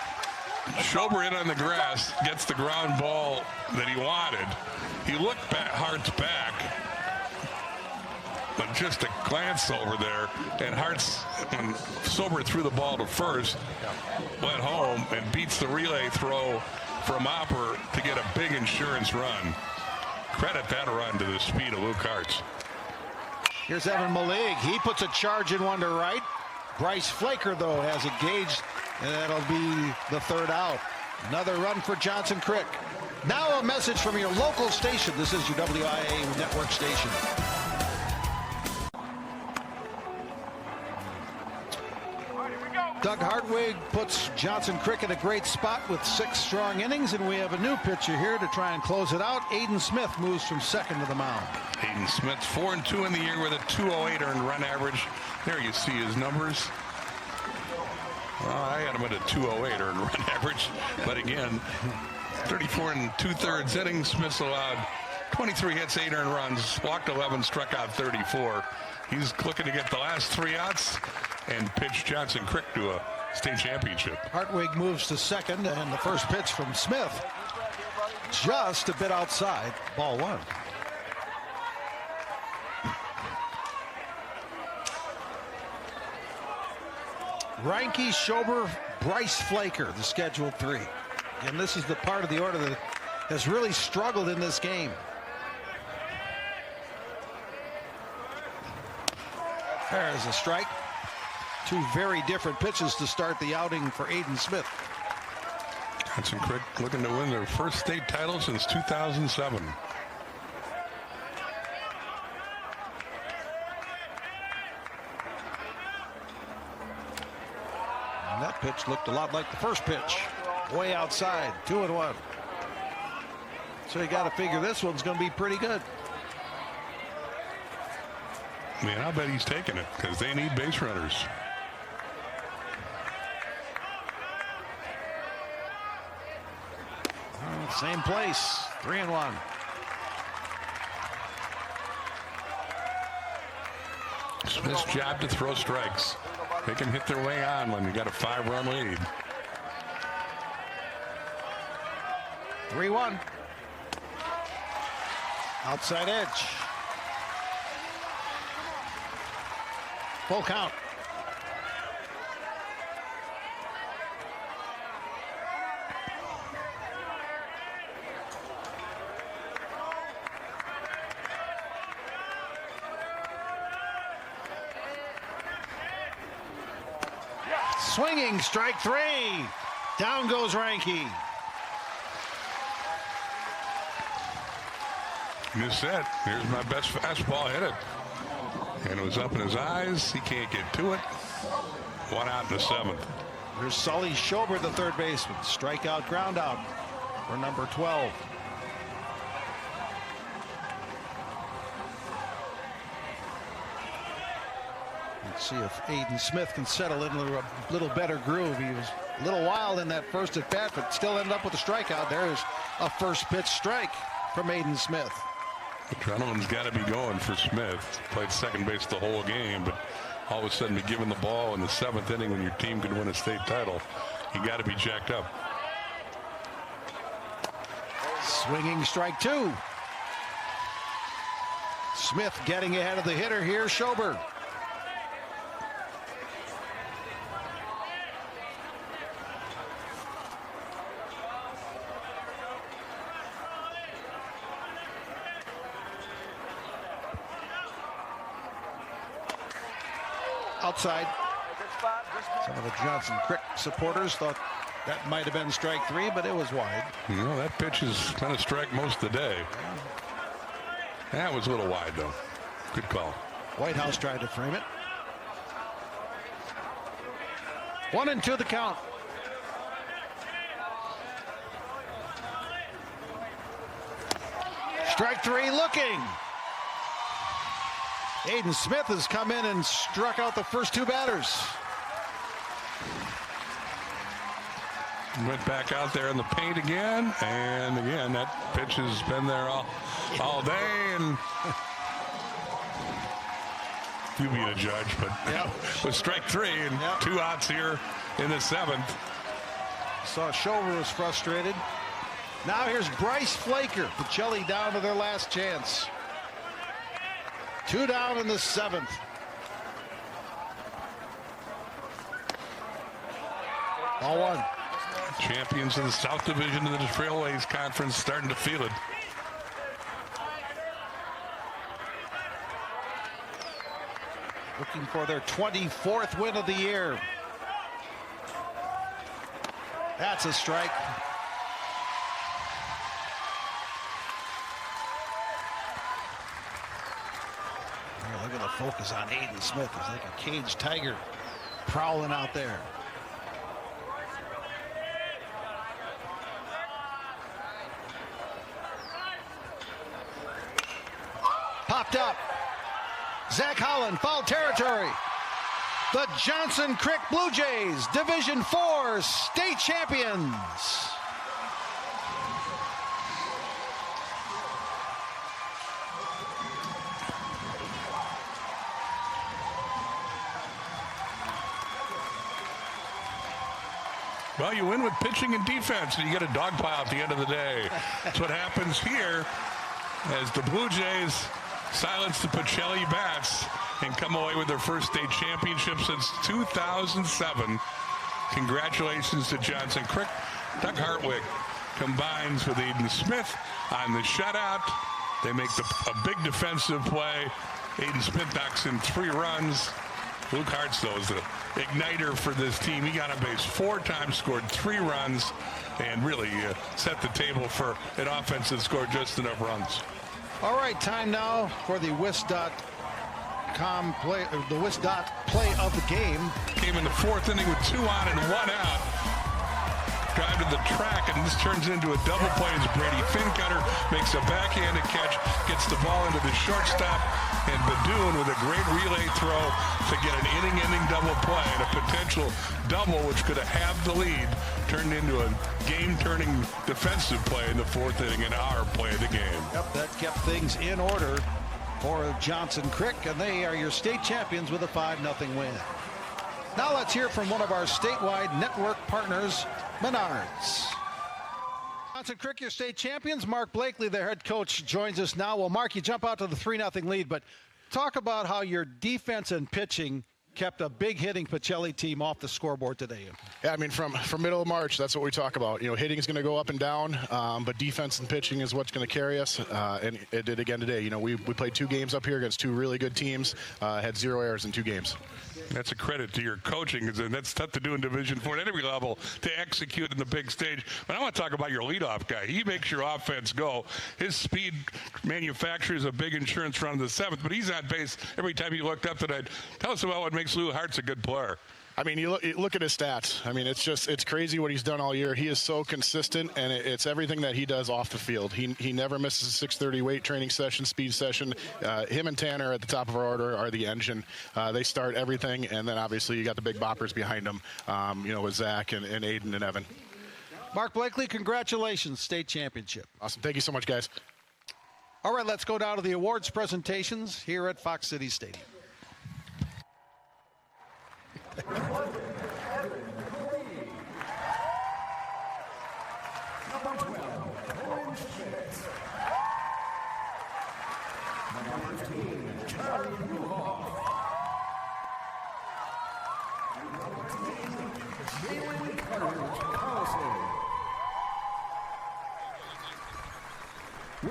Schober in on the grass, gets the ground ball that he wanted. He looked back, Hart's back, but just a glance over there, and Hart's, when Schober threw the ball to first, went home and beats the relay throw from Opper to get a big insurance run. Credit that run to the speed of Luke Hartz. Here's Evan Maligue. He puts a charge in one to right. Bryce Flaker, though, has it gauged, and that'll be the 3rd out. Another run for Johnson Crick. Now a message from your local station. This is your WIAA network station. Doug Hartwig puts Johnson Crick in a great spot with 6 strong innings, and we have a new pitcher here to try and close it out. Aiden Smith moves from second to the mound. Aiden Smith 4-2 in the year with a 208 earned run average. There you see his numbers. Well, I had him at a 208 earned run average, but again, 34 2/3 innings. Smith's allowed 23 hits, 8 earned runs, walked 11, struck out 34. He's looking to get the last 3 outs and pitch Johnson Crick to a state championship. Hartwig moves to second, and the first pitch from Smith just a bit outside. Ball 1. Reinke, Schober, Bryce Flaker, the scheduled 3. And this is the part of the order that has really struggled in this game. There's a strike. 2 very different pitches to start the outing for Aiden Smith. Johnson Crick looking to win their first state title since 2007. And that pitch looked a lot like the first pitch. Way outside, 2-1. So you got to figure this one's going to be pretty good. Man, I'll bet he's taking it because they need base runners. Same place, 3-1. Smith's job to throw strikes. They can hit their way on when you got a 5-run lead. 3-1. Outside edge. Full count. Swinging, strike 3. Down goes Reinke. Miss it. Here's my best fastball. Hit it. And it was up in his eyes. He can't get to it. 1 out in the 7th. Here's Sully Schober, the third baseman. Strikeout, ground out for number 12. Let's see if Aiden Smith can settle into a little better groove. He was a little wild in that first at bat, but still ended up with a strikeout. There's a first pitch strike from Aiden Smith. Adrenaline's got to be going for Smith. Played second base the whole game, but all of a sudden, be given the ball in the 7th inning when your team could win a state title, you got to be jacked up. Swinging, strike 2. Smith getting ahead of the hitter here, Schober. Outside. Some of the Johnson Crick supporters thought that might have been strike 3, but it was wide. You know, that pitch is kind of strike most of the day. That was a little wide, though. Good call. Whitehouse tried to frame it. 1-2 the count. Strike 3 looking. Aiden Smith has come in and struck out the first 2 batters. Went back out there in the paint again, and again that pitch has been there all day, and you be the judge, but with strike 3 and 2 outs here in the 7th. Saw Schober was frustrated. Now here's Bryce Flaker. Pacelli down to their last chance. 2 down in the 7th. Ball 1. Champions of the South Division of the Trailways Conference starting to feel it. Looking for their 24th win of the year. That's a strike. Look at the focus on Aiden Smith. He's like a caged tiger prowling out there. Popped up. Zach Holland, foul territory. The Johnson Crick Blue Jays, Division IV state champions. Well, you win with pitching and defense, and you get a dog pile at the end of the day. That's what happens here as the Blue Jays silence the Pacelli bats and come away with their first state championship since 2007. Congratulations to Johnson Crick. Doug Hartwig combines with Aiden Smith on the shutout. They make a big defensive play. Aiden Smith knocks in 3 runs. Luke Hartz, though, is the igniter for this team. He got on base 4 times, scored 3 runs, and really set the table for an offense that scored just enough runs. All right, time now for the WIS.com play, the WIS.dot play of the game. Came in the 4th inning with 2 on and 1 out. Drive to the track, and this turns into a double play as Brady Fincutter makes a backhanded catch, gets the ball into the shortstop, and Badoon with a great relay throw to get an inning-ending double play, and a potential double which could have halved the lead turned into a game-turning defensive play in the 4th inning and our play of the game. Yep, that kept things in order for Johnson Crick, and they are your state champions with a 5-0 win. Now let's hear from one of our statewide network partners, Menards. Johnson Crick, your state champions. Mark Blakely, their head coach, joins us now. Well, Mark, you jump out to the 3-0 lead, but talk about how your defense and pitching kept a big hitting Pacelli team off the scoreboard today. Yeah, I mean, from middle of March, that's what we talk about. You know, hitting is going to go up and down, but defense and pitching is what's going to carry us, and it did again today. You know, we played 2 games up here against 2 really good teams, had 0 errors in 2 games. That's a credit to your coaching, and that's tough to do in Division IV at every level to execute in the big stage. But I want to talk about your leadoff guy. He makes your offense go. His speed manufactures a big insurance run in the 7th, but he's on base every time he looked up tonight. Tell us about what makes Lou Hartz a good player. I mean, you look at his stats. I mean, it's crazy what he's done all year. He is so consistent, and it's everything that he does off the field. He never misses a 6:30 weight training session, speed session. Him and Tanner at the top of our order are the engine. They start everything, and then obviously you got the big boppers behind them, you know, with Zach and Aiden and Evan. Mark Blakely, congratulations, state championship. Awesome. Thank you so much, guys. All right, let's go down to the awards presentations here at Fox City Stadium.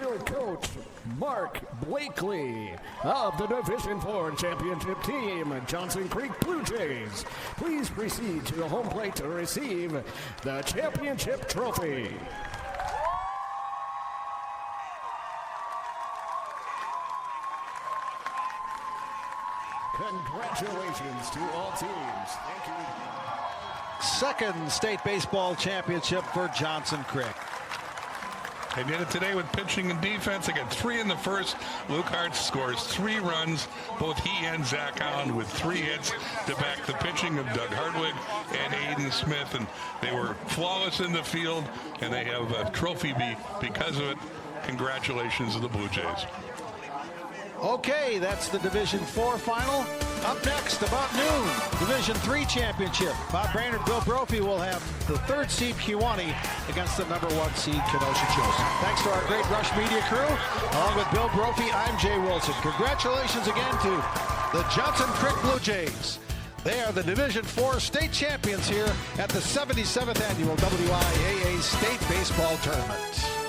Your coach, Mark Blakely, of the Division IV championship team, Johnson Creek Blue Jays. Please proceed to the home plate to receive the championship trophy. Congratulations to all teams. Thank you. Second state baseball championship for Johnson Crick. They did it today with pitching and defense. They got 3 in the first. Luke Hartz scores 3 runs. Both he and Zach Allen with 3 hits to back the pitching of Doug Hartwig and Aiden Smith. And they were flawless in the field, and they have a trophy because of it. Congratulations to the Blue Jays. Okay, that's the Division IV final. Up next, about noon, Division III championship. Bob Brainerd, Bill Brophy will have the 3rd seed Kewanee against the number 1 seed Kenosha Chosin. Thanks to our great Rush Media crew. Along with Bill Brophy, I'm Jay Wilson. Congratulations again to the Johnson Crick Blue Jays. They are the Division IV state champions here at the 77th annual WIAA State Baseball Tournament.